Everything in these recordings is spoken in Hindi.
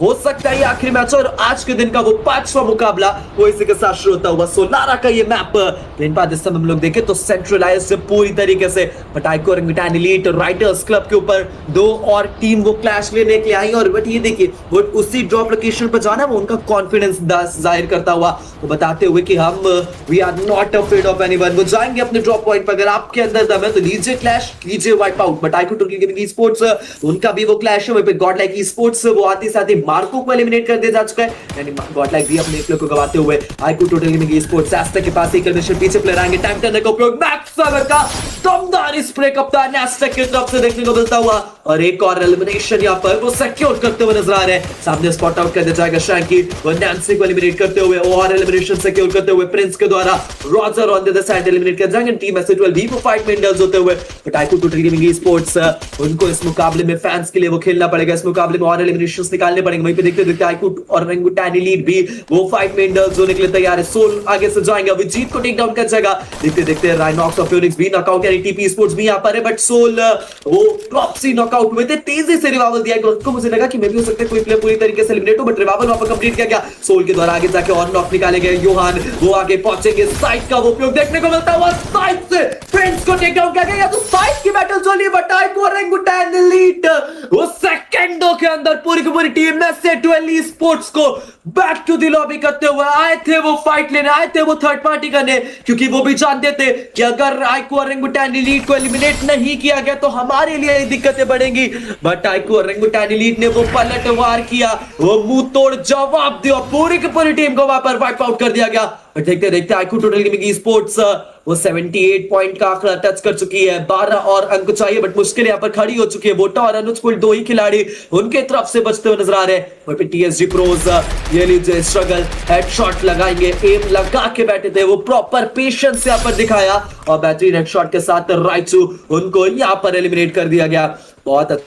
हो सकता है ये आखिरी मैच और आज के दिन का वो 5वां मुकाबला वो इसी के साथ शुरू होता हुआ। सोलारा का ये मैप दिन बाद इस समय हम लोग देखें तो सेंट्रलाइज पूरी तरीके से, but आइको Orangutan elite writers club के ऊपर दो और टीम वो क्लैश लेने के लिए आई और बट ये देखिए वो उसी ड्रॉप लोकेशन पर जाना वो उनका कॉन्फिडेंस जाहिर करता हुआ वो बताते हुए कि हम we are not afraid of anyone. वो जाएंगे अपने ड्रॉप पॉइंट पर, अगर आपके अंदर दम है तो लीजिए क्लैश, कीजिए wipe out. But आइको total gaming e sports उनका भी वो क्लैश है वहीं पे गॉड लाइक ई स्पोर्ट्स वो आते साथ ही मार्को को एलिमिनेट कर दिया जा चुका है, यानी गॉड लाइक भी अपने प्लेयर को गवाते हुए iQOO total gaming esports एस्टेक के पास एक एलिमिनेशन पीछे प्लेयर आएंगे। टाइम टर्नर का उपयोग मैक्स सागर का दमदार स्प्रे कप्तान एस्टेक की तरफ से देखने को मिलता हुआ और एक और एलिमिनेशन यहां पर वो सिक्योर करते हुए नजर आ रहे हैं। सामने स्पॉट आउट कर दिया जाएगा शैंकी वो नैंसी को एलिमिनेट करते हुए और एलिमिनेशन सिक्योर करते हुए प्रिंस के द्वारा Roger on the other side eliminate कर जाएंगे। टीम एस12 भी वो फाइट में इंडल्ज होते हुए, but आइको total gaming e sports उनको इस मुकाबले में फैंस के लिए वो खेलना पड़ेगा, इस मुकाबले में और एलिमिनेशंस निकालने पड़ेंगे। वहीं पे देखते देखते आइको और ओरंगुटान एलीट भी वो फाइट में इंडल्ज होने के लिए तैयार है। सोल आगे से जाएंगे, अभिजीत को टेक डाउन कर जाएगा। देखते देखते राइनॉक्स और फ्यूनिक्स भी नॉकआउट, यानी टीपी स्पोर्ट्स भी यहां पर है, बट सोल वो प्रॉक्सी नॉकआउट हुए थे। तेजी से रिवाइवल दिया गया, उसको मुझे लगा कि मे भी हो सकता है कोई प्लेयर पूरी तरीके से एलिमिनेट हो, बट रिवाइवल वहां पर कंप्लीट किया गया। सोल के द्वारा आगे जाके और नॉक निकाले गए। योहान वो आगे पहुंचेंगे, साइड का वो उपयोग देखने को मिलता हुआ, साइड से प्रिंस को टेक डाउन किया गया। या तो साइड की बैटल चल रही है, बट आइको ओरंगुटान एलीट वो सेकंडों के अंदर पूरी की पूरी टीम में से ट्वेल्व स्पोर्ट्स को बैक टू द लॉबी करते हुए आए थे। वो फाइट लेने आए थे, वो थर्ड पार्टी करने, क्योंकि वो भी जानते थे कि अगर आइको ओरंगुटान एलीट को एलिमिनेट नहीं किया गया तो हमारे लिए दिक्कतें बढ़ेंगी। बट आइको ओरंगुटान एलीट ने वो पलटवार किया, वो मुंह तोड़ जवाब दिया, पूरी की पूरी टीम को वहां पर वाइप आउट कर दिया गया। देखते देखते आइको टोटल गेमिंग ई स्पोर्ट्स वो 78 पॉइंट का आंकड़ा टच कर चुकी है। 12 और अंक चाहिए, बट मुश्किल यहाँ पर खड़ी हो चुकी है। वोटा और अनुज कुल दो ही खिलाड़ी उनके तरफ से बचते हुए नजर आ रहे हैं। वहीं पे टीएसजी प्रोज ये लीजिए स्ट्रगल, हेडशॉट लगाएंगे, एम लगा के बैठे थे, वो प्रॉपर पेशेंस यहाँ पर दिखाया और बेहतरीन हेडशॉट के साथ राइचू उनको यहाँ पर एलिमिनेट कर दिया गया। बहुत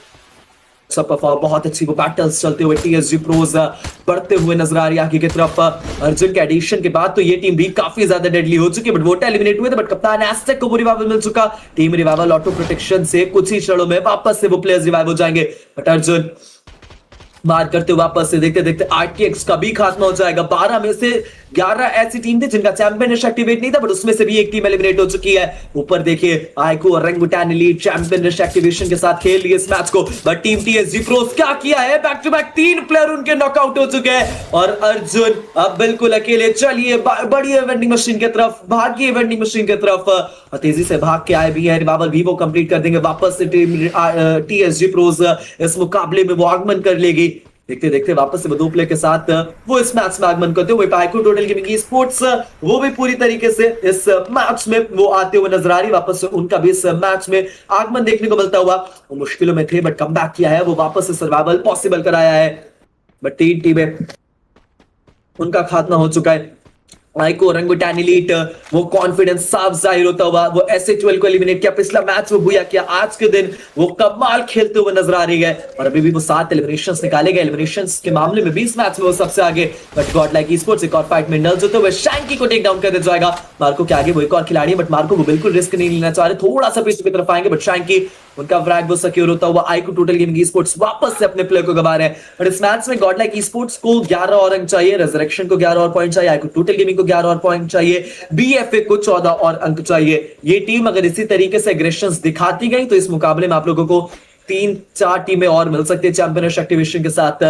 सब परफॉर्म, बहुत अच्छी वो बैटल्स चलते हुए टीएसजी प्रोज बढ़ते हुए नजर आ रही है आगे की तरफ। अर्जुन के एडिशन के बाद तो ये टीम भी काफी ज्यादा डेडली हो चुकी है, बट वोटा एलिमिनेट हुए थे, बट कप्तान एस्टेक को रिवाइवल मिल चुका। टीम रिवाइवल ऑटो प्रोटेक्शन से कुछ ही क्षणों में वापस से वो प्लेयर्स रिवाइव हो जाएंगे, बट अर्जुन मार करते वापस से देखते देखते आरटीएक्स का भी खात्मा हो जाएगा। 12 में से 11 ऐसी टीम थी जिनका चैंपियन एक्टिवेट नहीं था, बट उसमें से भी एक टीम एलिमिनेट हो चुकी है। ऊपर देखिए आइको ओरंगुटान एलीट चैंपियन एक्टिवेशन के साथ खेल लिए इस मैच को, बट टीम टीएसजी प्रोस क्या किया है, बैक टू बैक 3 प्लेयर उनके नॉकआउट हो चुके हैं और अर्जुन अब बिल्कुल अकेले। चलिए बढ़िए वेंडिंग मशीन की तरफ, भागिए वेंडिंग मशीन की तरफ और तेजी से भाग के आए भी है। रिवाइवल भी वो कंप्लीट कर देंगे, वापस से टीएसजी प्रोस इस मुकाबले में वो आगमन कर लेगी। देखते देखते वापस से दो प्लेयर के साथ वो इस मैच में आगमन करते हुए iQOO total gaming e sports वो भी पूरी तरीके से इस मैच में वो आते हुए नजर आ रही। वापस से उनका भी इस मैच में आगमन देखने को मिलता हुआ। वो मुश्किलों में थे, बट कमबैक किया है, वो वापस से सर्वाइवल पॉसिबल कराया है। बट 3 टीमें उनका खात्मा हो चुका है। आइको ओरंगुटान एलीट वो कॉन्फिडेंस साफ जाहिर होता हुआ, वो एस12 को एलिमिनेट किया, पिछला मैच वो बुया किया, आज के दिन वो कमाल खेलते हुए नजर आ रही है और अभी भी वो 7 एलिमिनेशंस निकाले गए। एलिमिनेशंस के मामले में 20 मैच में वो सबसे आगे, but God like e sports एक और फाइट में इंडल्ज होते हुए शैंकी को टेक डाउन कर दिया जाएगा। मार्को के आगे वो एक और खिलाड़ी है, बट मार्को को बिल्कुल रिस्क नहीं लेना चाह रहे, थोड़ा सा पीछे की तरफ आएंगे, बट शैंकी उनका फ्रैग वो सिक्योर होता हुआ। आइको टोटल गेमिंग ई स्पोर्ट्स वापस से अपने प्लेयर को गवा रहे हैं, बट इस मैच में गॉड लाइक ई स्पोर्ट्स को 11 और अंक चाहिए, रेजरेक्शन को 11 और पॉइंट चाहिए, आइको टोटल गेमिंग को 11 और पॉइंट चाहिए, बीएफए को 14 और अंक चाहिए। ये टीम अगर इसी तरीके से एग्रेशंस दिखाती गई तो इस मुकाबले में आप लोगों को 3-4 टीमें और मिल सकती है चैंपियन एक्टिवेशन के साथ।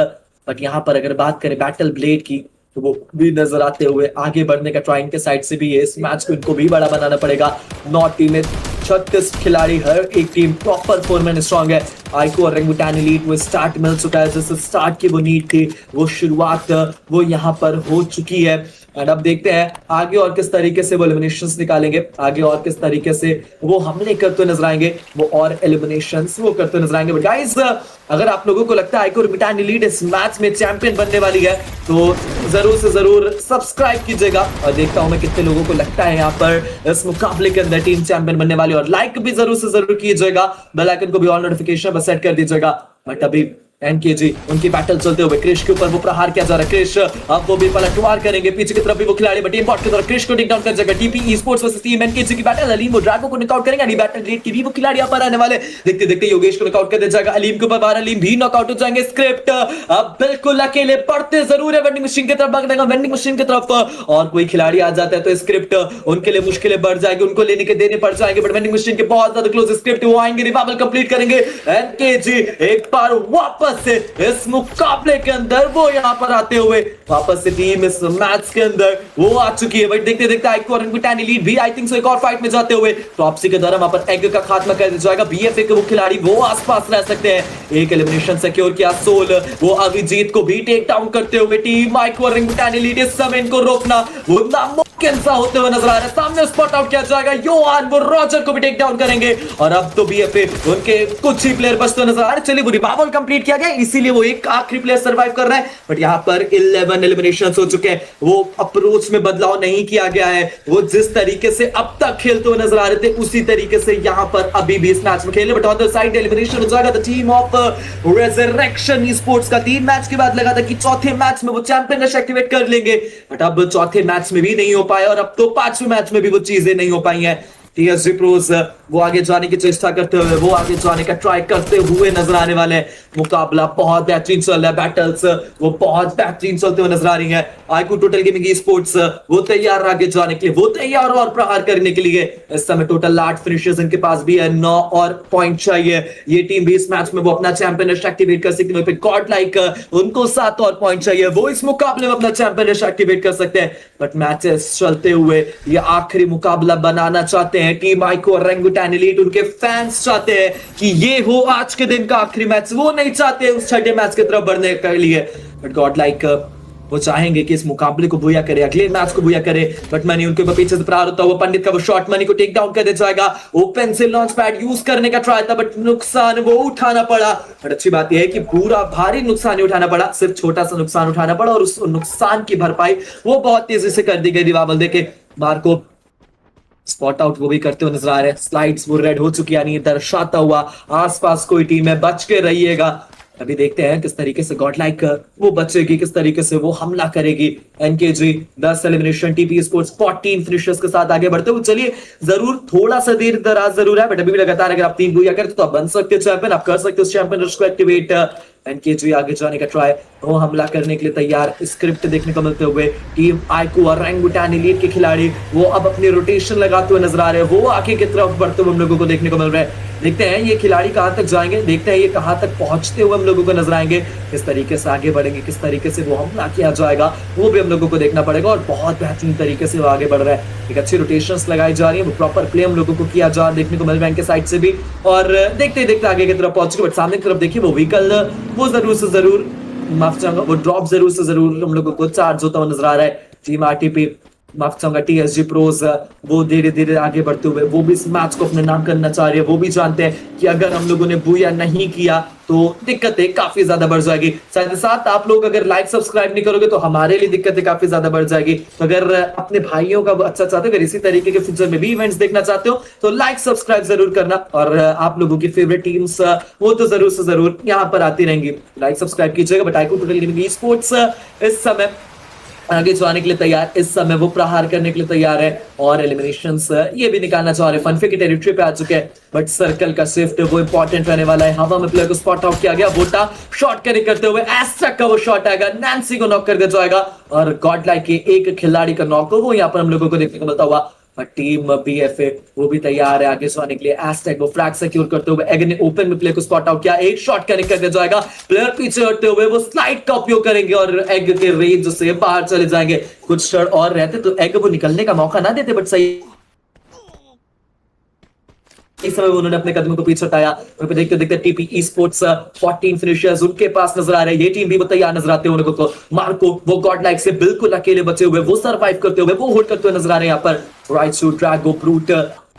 बट यहां पर अगर बात करें बैटल ब्लेड की तो वो भी नजर आते हुए आगे बढ़ने का ट्राइंग के साइड से भी है, इस मैच को इनको भी बड़ा बनाना पड़ेगा। 9 टीमें, 36 खिलाड़ी, हर एक टीम प्रॉपर फॉर्म स्ट्रॉन्ग है। आइको ओरंगुटान एलीट वो स्टार्ट मिल चुका है, जैसे स्टार्ट की वो नीड थी वो शुरुआत वो यहाँ पर हो चुकी है। एंड अब देखते हैं आगे और किस तरीके से वो एलिमिनेशंस निकालेंगे, आगे और किस तरीके से वो हमले करते नजर आएंगे, वो और एलिमिनेशंस वो करते नजर आएंगे। बट गाइस अगर आप लोगों को लगता है आइको ओरंगुटान एलीट इस मैच में चैंपियन बनने वाली है तो जरूर से जरूर सब्सक्राइब कीजिएगा और देखता हूं मैं कितने लोगों को लगता है यहाँ पर इस मुकाबले के अंदर टीम चैंपियन बनने वाली, और लाइक भी जरूर से जरूर कीजिएगा, बेल आइकन को भी ऑल नोटिफिकेशन पर सेट कर दीजिएगा। बट अभी एनकेजी उनकी बैटल चलते हुए क्रिश के ऊपर वो प्रहार किया जा रहा है। क्रिश अब वो भी पलटवार करेंगे पीछे की तरफ भी वो खिलाड़ी, बट इम्पॉर्ट की तरफ क्रिश को टेक डाउन कर जाएगा। TP sports versus team NKG की बैटल, अलीम वो ड्रैगो को नॉकआउट करेंगे। अली बैटल रेट की भी वो खिलाड़ी यहाँ पर आने वाले, देखते देखते योगेश को नॉकआउट कर दिया जाएगा। अलीम के ऊपर बार अलीम भी नॉकआउट हो जाएंगे। स्क्रिप्ट अब बिल्कुल अकेले पड़ते जरूर है वेंडिंग मशीन की तरफ, भागने वेंडिंग मशीन की तरफ, और कोई खिलाड़ी आ जाता है तो स्क्रिप्ट उनके लिए मुश्किलें बढ़ जाएगी, उनको लेने के देने पड़ जाएंगे, बट वेंडिंग मशीन के बहुत ज्यादा क्लोज। स्क्रिप्ट वो आएंगे, रिवाइवल कंप्लीट करेंगे। एनकेजी एक बार वापस से इस मुकाबले के अंदर वो यहाँ पर आते हुए वापस से टीम इस मैच के अंदर वो आ चुकी है। बट देखते देखते आइको और एनगुटानी लीड भी आई थिंक सो एक और फाइट में जाते हुए टॉपसी के द्वारा वहां पर एग का खात्मा कर दिया जाएगा। बीएफए के वो खिलाड़ी वो आसपास रह सकते हैं। एक एलिमिनेशन सिक्योर किया सोल, वो अभिजीत को भी टेक डाउन करते हुए टीम आइको और एनगुटानी लीड इस समय इनको रोकना वो नामुमकिन सा होते हुए नजर आ रहा है। सामने स्पॉट आउट किया जाएगा, योहान वो रॉजर को भी टेक डाउन करेंगे, और अब तो बीएफए उनके कुछ ही प्लेयर बचते नजर आ रहे हैं। चलिए वो रिवाइवल कंप्लीट किया गया, इसीलिए वो एक आखिरी प्लेयर सर्वाइव कर रहा है, बट यहां पर 11 एलिमिनेशंस हो चुके हैं। वो अप्रोच में बदलाव नहीं किया गया है, वो जिस तरीके से अब तक खेलते हुए नजर आ रहे थे उसी तरीके से यहां पर अभी भी इस मैच में खेले। But on the side elimination हो जाएगा the team of resurrection sports का। 3 मैच के बाद लगा था कि चौथे मैच में वो चैंपियन रश एक्टिवेट कर लेंगे, बट अब चौथे मैच में भी नहीं हो पाया, और अब तो 5वें मैच में भी वो चीजें नहीं हो पाई हैं। टीएसजी प्रोज वो आगे जाने की चेष्टा करते हुए, वो आगे जाने का ट्राई करते हुए नजर आने वाले हैं। मुकाबला बहुत बेहतरीन चल रहा है, बैटल्स वो बहुत बेहतरीन चलते हुए नजर आ रही है। आईकू टोटल गेमिंग स्पोर्ट्स वो तैयार आगे जाने के लिए, वो तैयार और प्रहार करने के लिए। इस समय टोटल 8 फिनिशर्स इनके पास भी है, 9 और पॉइंट चाहिए। ये टीम भी इस मैच में वो अपना चैंपियन एक्टिवेट कर सकती है। गॉड लाइक उनको 7 और पॉइंट चाहिए, वो इस मुकाबले में अपना चैंपियन एक्टिवेट कर सकते हैं। बट मैचेस चलते हुए ये आखिरी मुकाबला बनाना चाहते हैं टीम आइको और रेंगुटान एलीट। उनके फैंस चाहते हैं कि ये हो आज के दिन का आखिरी मैच, वो नहीं चाहते उस छठे मैच की तरफ बढ़ने के लिए। बट गॉड लाइक वो चाहेंगे कि इस मुकाबले को बुया करे, अगले मैच को बुया करे, बट मनी उनके पीछे से प्रहार होता हुआ पंडित का वो शॉट मनी को टेक डाउन कर दिया जाएगा। ओपन से लॉन्च पैड यूज करने का ट्राई था, बट नुकसान वो उठाना पड़ा। बट अच्छी बात यह है कि पूरा भारी नुकसान नहीं उठाना पड़ा, सिर्फ छोटा सा नुकसान उठाना पड़ा, और उस नुकसान की भरपाई वो बहुत तेजी से कर दी गई। रिवाइवल देके बाहर को स्पॉट आउट वो भी करते हुए नजर आ रहे हैं। स्लाइड्स वो रेड हो चुकी, यानी दर्शाता हुआ आसपास कोई टीम है, बच के रहिएगा। अभी देखते हैं किस तरीके से गॉड लाइक वो बचेगी, किस तरीके से वो हमला करेगी। NKG 10 elimination, TP sports 14 finishers के साथ आगे बढ़ते हुए। चलिए जरूर थोड़ा सा देर दराज जरूर है, बट अभी भी लगातार अगर आप 3 बुया करते तो आप बन सकते हो चैंपियन, आप कर सकते हो चैंपियन को एक्टिवेट। एनकेजी आगे जाने का ट्राई, वो हमला करने के लिए तैयार। स्क्रिप्ट देखने को मिलते हुए टीम आइको और रेंगुटान एलीट के खिलाड़ी वो अब अपनी रोटेशन लगाते हुए नजर आ रहे हैं, वो आगे की तरफ बढ़ते हुए हम लोगों को देखने को मिल रहा है। देखते हैं ये खिलाड़ी कहां तक जाएंगे, देखते हैं ये कहां तक पहुंचते हुए हम लोगों को नजर आएंगे, किस तरीके से आगे बढ़ेंगे, किस तरीके से वो हमला किया जाएगा वो भी हम लोगों को देखना पड़ेगा। और बहुत बेहतरीन तरीके से वो आगे बढ़ रहा है, एक अच्छी रोटेशंस लगाई जा रही है, वो प्रॉपर प्ले हम लोगों को किया जा देखने को मिल रहा है इनके साइड से भी। और देखते देखते आगे की तरफ पहुंच, बट सामने की तरफ देखिए वो व्हीकल वो जरूर से जरूर माफ चाहूंगा वो ड्रॉप जरूर से जरूर हम लोगों को चार्ज होता हुआ नजर आ रहा है। टीम आरटीपी माफ चाहूंगा टीएसजी प्रोज वो धीरे धीरे आगे बढ़ते हुए वो भी इस मैच को अपने नाम करना चाह रही है। वो भी जानते हैं कि अगर हम लोगों ने बुया नहीं किया तो दिक्कतें काफी ज्यादा बढ़ जाएगी। साथ ही साथ आप लोग अगर लाइक सब्सक्राइब नहीं करोगे तो हमारे लिए दिक्कतें काफी ज्यादा बढ़ जाएगी। तो अगर अपने भाइयों का अच्छा चाहते हो, अगर इसी तरीके के फ्यूचर में भी इवेंट्स देखना चाहते हो तो लाइक सब्सक्राइब जरूर करना, और आप लोगों की फेवरेट टीम्स वो तो जरूर से जरूर यहाँ पर आती रहेंगी। लाइक सब्सक्राइब कीजिएगा। बट आइको टोटल गेमिंग स्पोर्ट्स इस समय आगे जाने के लिए तैयार, इस समय वो प्रहार करने के लिए तैयार है, और एलिमिनेशंस ये भी निकालना चाह रहे हैं। फनफे की टेरिटरी पे आ चुके हैं, बट सर्कल का शिफ्ट वो इंपॉर्टेंट रहने वाला है। हवा में प्लेयर को स्पॉट आउट किया गया, वोटा शॉट कनेक्ट करते हुए एस्ट्रक का वो शॉट आएगा, नैन्सी को नॉक कर दिया जाएगा, और गॉड लाइक के एक खिलाड़ी का नॉक वो यहाँ पर हम लोगों को देखने को मिलता हुआ। टीम बीएफए वो भी तैयार है आगे जाने के लिए। एस्टेक वो फ्लैग सिक्योर करते हुए एग ने ओपन में प्लेयर को स्पॉट आउट किया, एक शॉट कनेक्ट कर दिया जाएगा। प्लेयर पीछे हटते हुए वो स्लाइड का उपयोग करेंगे और एग के रेंज से बाहर चले जाएंगे। कुछ शॉट और रहते तो एग वो निकलने का मौका ना देते, बट सही इस समय उन्होंने अपने कदमों को पीछे हटाया। देखते देखते टीपी स्पोर्ट्स 14 फिनिशर्स उनके पास नजर आ रहे हैं। ये टीम भी वो तैयार नजर आते हैं उनको को। मार्को वो गॉड लाइक से बिल्कुल अकेले बचे हुए, वो सर्वाइव करते हुए, वो होल्ड करते हुए नजर आ रहे हैं यहाँ पर। राइट शू ड्रैगो ब्रूट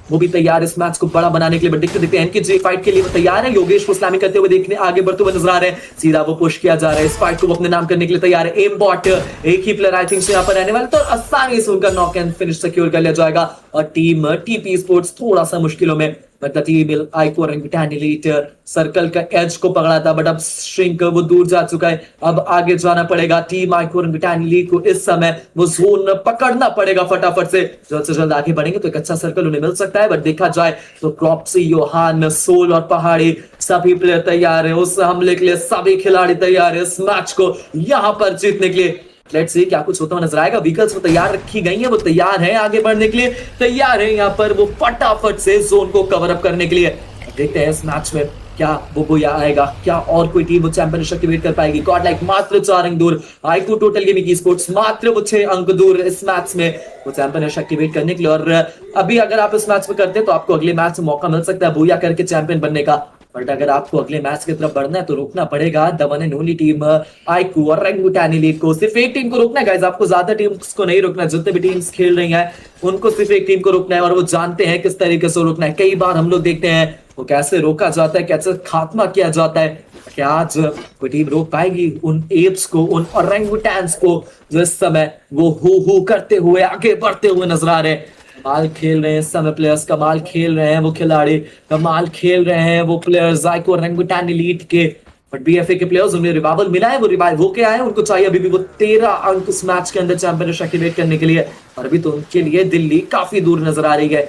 वो भी तैयार इस मैच को बड़ा बनाने के लिए। बट देखते देखते एनकेजी फाइट के लिए वो तैयार है। योगेश को स्लैमिंग करते हुए देखने आगे बढ़ते हुए नजर आ रहे हैं। सीधा वो पुश किया जा रहा है, इस फाइट को वो अपने नाम करने के लिए तैयार है। एम बॉट एक ही प्लेयर आई थिंक से यहाँ पर रहने वाले, तो आसानी से उनका नॉक एंड फिनिश सिक्योर कर लिया जाएगा। और टीम टीपी स्पोर्ट्स थोड़ा सा मुश्किलों में but the team iQOO Orangutan elite circle का एज को पकड़ा था, बट अब श्रिंक वो दूर जा चुका है। अब आगे जाना पड़ेगा टीम आइको ओरंगुटान एलीट को। इस समय वो जोन पकड़ना पड़ेगा फटाफट से, जल्द से जल्द आगे बढ़ेंगे तो एक अच्छा सर्कल उन्हें मिल सकता है। बट देखा जाए तो क्रॉप्सी, योहान, सोल और पहाड़ी सभी प्लेयर तैयार है उस हमले के लिए, सभी खिलाड़ी तैयार है इस मैच को यहाँ पर जीतने के लिए। लेट्स सी क्या कुछ होता हुआ नजर आएगा। व्हीकल्स वो तैयार रखी गई है, वो तैयार है आगे बढ़ने के लिए, तैयार है यहाँ पर वो फटाफट से जोन को कवर अप करने के लिए। देखते हैं इस मैच में क्या वो या आएगा, क्या और कोई टीम वो चैंपियनशिप एक्टिवेट कर पाएगी। गॉड लाइक मात्र 4 अंक दूर, आइको टोटल गेमिंग की स्पोर्ट्स मात्र वो 6 अंक दूर इस मैच में वो चैंपियनशिप एक्टिवेट करने के लिए। और अभी अगर आप इस मैच में करते हैं तो आपको अगले मैच में मौका मिल सकता है बूया करके चैंपियन बनने का। बट अगर आपको अगले मैच की तरफ बढ़ना है तो रोकना पड़ेगा the one and only team iQOO Orangutan elite को। सिर्फ एक टीम को रोकना है गाइस, आपको ज्यादा टीम्स को नहीं रोकना। जितने भी टीम्स खेल रही हैं उनको सिर्फ एक टीम को रोकना है और वो जानते हैं किस तरीके से रोकना है। कई बार हम लोग देखते हैं वो कैसे रोका जाता है, कैसे खात्मा किया जाता है। क्या आज कोई टीम रोक पाएगी उन एप्स को, उन ओरंगुटान्स को जो इस समय वो हु करते हुए आगे बढ़ते हुए नजर आ रहे हैं। कमाल खेल रहे हैं इस समय प्लेयर्स, कमाल खेल रहे हैं वो खिलाड़ी, कमाल खेल रहे हैं वो प्लेयर्स आइको ओरंगुटान एलीट के। बट बीएफए के प्लेयर्स, उन्हें रिवाइवल मिला है, वो रिवाइव होके आए, उनको चाहिए अभी भी वो 13 अंक इस मैच के अंदर चैंपियनशिप एक्टिवेट करने के लिए। और अभी तो उनके लिए दिल्ली काफी दूर नजर आ रही है।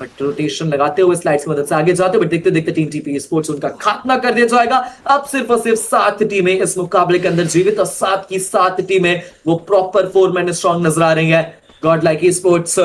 बट रोटेशन लगाते हुए स्लाइड्स की मदद से आगे जाते, बट देखते देखते टीम टीपी स्पोर्ट्स उनका खात्मा कर दिया जाएगा। अब सिर्फ और सिर्फ 7 टीमें इस मुकाबले के अंदर जीवित और 7 की 7 टीमें वो प्रॉपर 4 मैन स्ट्रॉन्ग नजर आ रही है। गॉड लाइक स्पोर्ट्स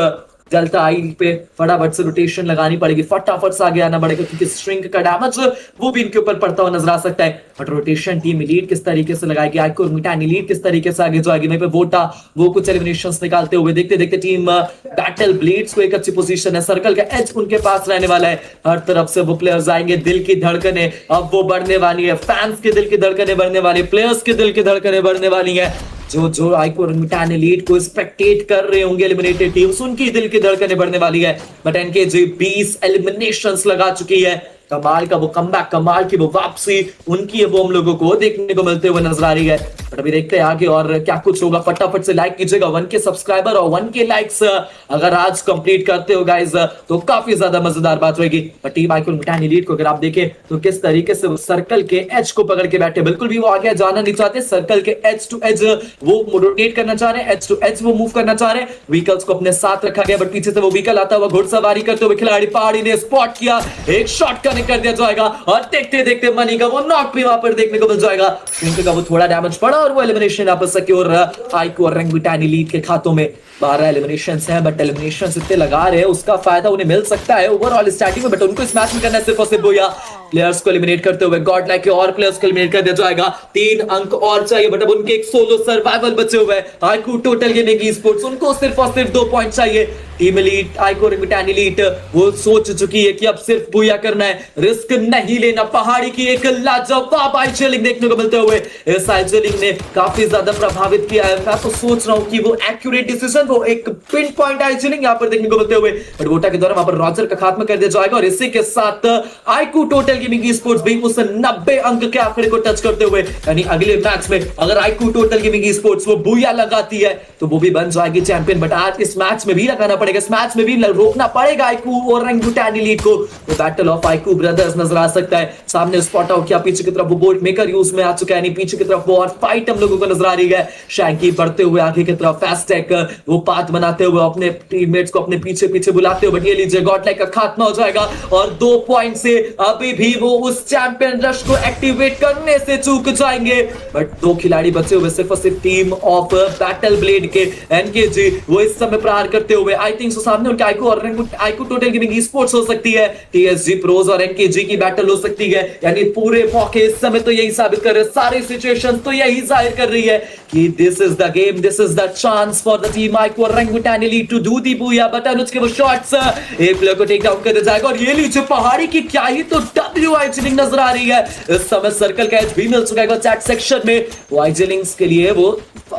डेल्टा आई पे फटाफट से रोटेशन लगानी पड़ेगी, फटाफट से आगे आना पड़ेगा क्योंकि स्ट्रिंग का डैमेज वो भी इनके ऊपर पड़ता हुआ नजर आ सकता है। बट रोटेशन टीम एलीट किस तरीके से लगाएगी, आइको ओरंगुटान एलीट किस तरीके से आगे जाएगी, वहीं पे वोटा वो कुछ एलिमिनेशंस निकालते हुए देखते देखते टीम बैटल ब्लेड्स को एक अच्छी पोजीशन है, सर्कल का एज उनके पास रहने वाला है। हर तरफ से वो प्लेयर्स आएंगे, दिल की धड़कनें अब वो बढ़ने वाली है, फैंस के दिल की धड़कनें बढ़ने वाली, प्लेयर्स के दिल की धड़कनें बढ़ने वाली है। जो आइको ओरंगुटान एलीट को स्पेक्टेट कर रहे होंगे एलिमिनेटेड टीम्स, उनकी दिल की धड़कनें बढ़ने वाली है। बट एनकेजी 20 एलिमिनेशंस लगा चुकी है। कमाल का वो कमबैक, कमाल की वो वापसी उनकी वो हम लोगों को देखने को मिलते हुए नजर आ रही है। बट अभी देखते हैं आगे और क्या कुछ होगा। फटाफट से लाइक कीजिएगा, 1K सब्सक्राइबर और 1K लाइक्स अगर आज कंप्लीट करते हो गाइस तो काफी ज्यादा मजेदार बात होगी। But team iQOO Orangutan elite को अगर आप देखें तो किस तरीके से सर्कल के एज को पकड़ के बैठे, बिल्कुल भी वो आगे जाना नहीं चाहते, सर्कल के एज टू एज वो रोटेट करना चाह रहे हैं, एज टू एज वो मूव करना चाह रहे हैं। व्हीकल्स को अपने साथ रखा गया, बट पीछे से वो व्हीकल आता हुआ घुड़सवारी करते हुए खिलाड़ी पहाड़ी ने स्पॉट किया, एक शॉट कनेक्ट कर दिया जाएगा और देखते देखते मनी का वो नॉक भी वहां पर देखने को मिल जाएगा। श्रिंक का वो थोड़ा डैमेज पड़ा और वो एलिमिनेशन यहाँ पर सिक्योर आइको ओरंगुटान एलीट के खातों में। 12 एलिमिनेशंस हैं, बट एलिमिनेशंस इतने लगा रहे हैं उसका फायदा उन्हें मिल सकता है ओवरऑल स्टार्टिंग में, बट उनको इस मैच में करना है सिर्फ और सिर्फ बोया प्लेयर्स को एलिमिनेट करते हुए। गॉड लाइक के और प्लेयर्स को एलिमिनेट कर दिया जाएगा, 3 अंक और चाहिए, बट अब उनके एक सोलो सर्वाइवल बचे हुए हैं। आइको टोटल गेमिंग स्पोर्ट्स, उनको सिर्फ और सिर्फ 2 पॉइंट चाहिए। टीम एलीट आइको ओरंगुटान एलीट वो सोच चुकी है कि अब सिर्फ बुया करना है, रिस्क नहीं लेना। पहाड़ी की एक लाजवाब आइजेलिंग देखने को मिलते हुए इस आइजेलिंग ने काफी ज्यादा प्रभावित किया है। मैं तो सोच रहा हूं कि वो एक्यूरेट डिसीजन, वो एक पिन पॉइंट आइजेलिंग यहां पर देखने को मिलते हुए, बट वोटा के द्वारा वहां पर रॉजर का खात्मा कर दिया जाएगा। और इसी के साथ आइको टोटल गेमिंग स्पोर्ट्स भी उस 90 अंक के आंकड़े को टच करते हुए, यानी अगले मैच में अगर आइको टोटल गेमिंग स्पोर्ट्स वो बुया लगाती है तो वो भी बन जाएगी चैंपियन। बट आज इस मैच में भी लगाना पड़ेगा, इस मैच में भी रोकना पड़ेगा आइको ओरंगुटान एलीट को। तो बैटल ऑफ आइको ब्रदर्स नजर आ सकता है। सामने स्पॉट आउट किया, पीछे की तरफ वो बोल्ट मेकर यूज में आ चुका है, यानी पीछे की तरफ वो और फाइट हम लोगों को नजर आ रही है। शैंकी बढ़ते हुए आगे की तरफ, फास्टैग वो पाथ बनाते हुए अपने टीममेट्स को अपने पीछे पीछे बुलाते हुए, बट ये लीजिए गॉड लाइक का खात्मा हो जाएगा और 2 पॉइंट से अभी भी वो उस चैंपियन रश को एक्टिवेट करने से चूक जाएंगे। बट 2 खिलाड़ी बचे हुए सिर्फ और सिर्फ टीम ऑफ बैटल ब्लेड के एनकेजी, वो इस समय प्रहार करते हुए आई थिंक सो सामने उनके आइको टोटल गेमिंग स्पोर्ट्स हो सकती है, टीएसजी प्रोज और एनकेजी की बैटल हो सकती है। यानी पूरे मौके इस समय तो यही साबित कर रहे हैं, सारी सिचुएशंस तो यही जाहिर कर रही है कि this is the game, this is the chance for the team iQOO Orangutan Elite to do the booyah. But Anuj के वो शॉट्स एक प्लेयर को टेक डाउन कर दिया जाएगा और ये लीजिए पहाड़ी की क्या ही तो डब्ल्यू आइजिलिंग नजर आ रही है। इस समय सर्कल का एज भी मिल चुका है चैट सेक्शन में। वो आइजिलिंग्स के लिए वो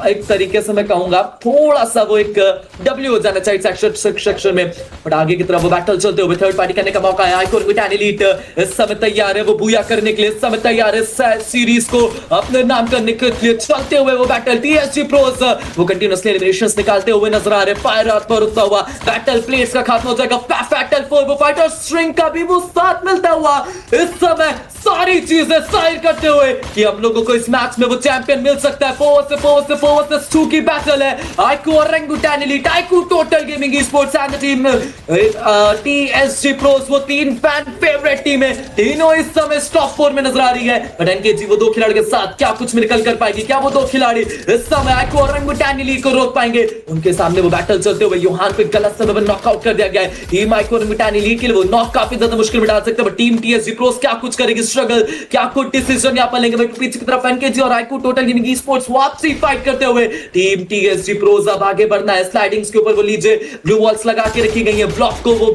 एक तरीके से मैं कहूंगा थोड़ा सा वो एक डब्ल्यू हो जाना चाहिए सेक्शन में, बट आगे की तरफ वो बैटल चलते हुए थर्ड पार्टी करने का मौका है। आइकॉन विटान एलीट इस समय तैयार है, वो बूया करने के लिए इस समय तैयार है, सीरीज को अपने नाम करने के लिए चलते हुए वो बैटल टीएसजी प्रोस वो कंटिन्यूअसली एलिमिनेशंस निकालते हुए नजर आ रहे। फायर आउट पर उठता हुआ बैटल प्लेट्स का खात्मा हो जाएगा। फैटल 4 वो फाइटर स्ट्रिंग का भी वो साथ मिलता हुआ इस समय सारी चीजें साइड करते हुए कि हम लोगों को इस मैच में वो चैंपियन मिल सकता है। 4 वर्सेस 2 की बैटल है। IQOO Orangutan Elite, iQOO Total gaming Sports and the team TSG Pros वो तीन फैन फेवरेट टीम है, तीनों इस समय टॉप 4 में नजर आ रही है। बट एनकेजी वो दो खिलाड़ी के साथ क्या कुछ निकल कर पाएगी, क्या वो दो खिलाड़ी इस समय आइकू ओरंगुटान एलीट को रोक पाएंगे? उनके सामने वो बैटल चलते हुए योहान को गलत समय पर नॉकआउट कर दिया गया है। टीम आइकू ओरंगुटान एलीट के लिए वो नॉक काफी ज्यादा मुश्किल में डाल सकते हैं, बट टीम टीएसजी प्रोस क्या कुछ करेगी, स्ट्रगल क्या कुछ डिसीजन यहां पर लेंगे। पीछे की तरफ एनकेजी और आइकू टोटल गेमिंग स्पोर्ट्स वापसी फाइट करते हुए टीम टीएसजी प्रोस अब आगे बढ़ना है। स्लाइडिंग्स के ऊपर वो लीजिए ब्लू वॉल्स लगा के रखी गई है, ब्लॉक को वो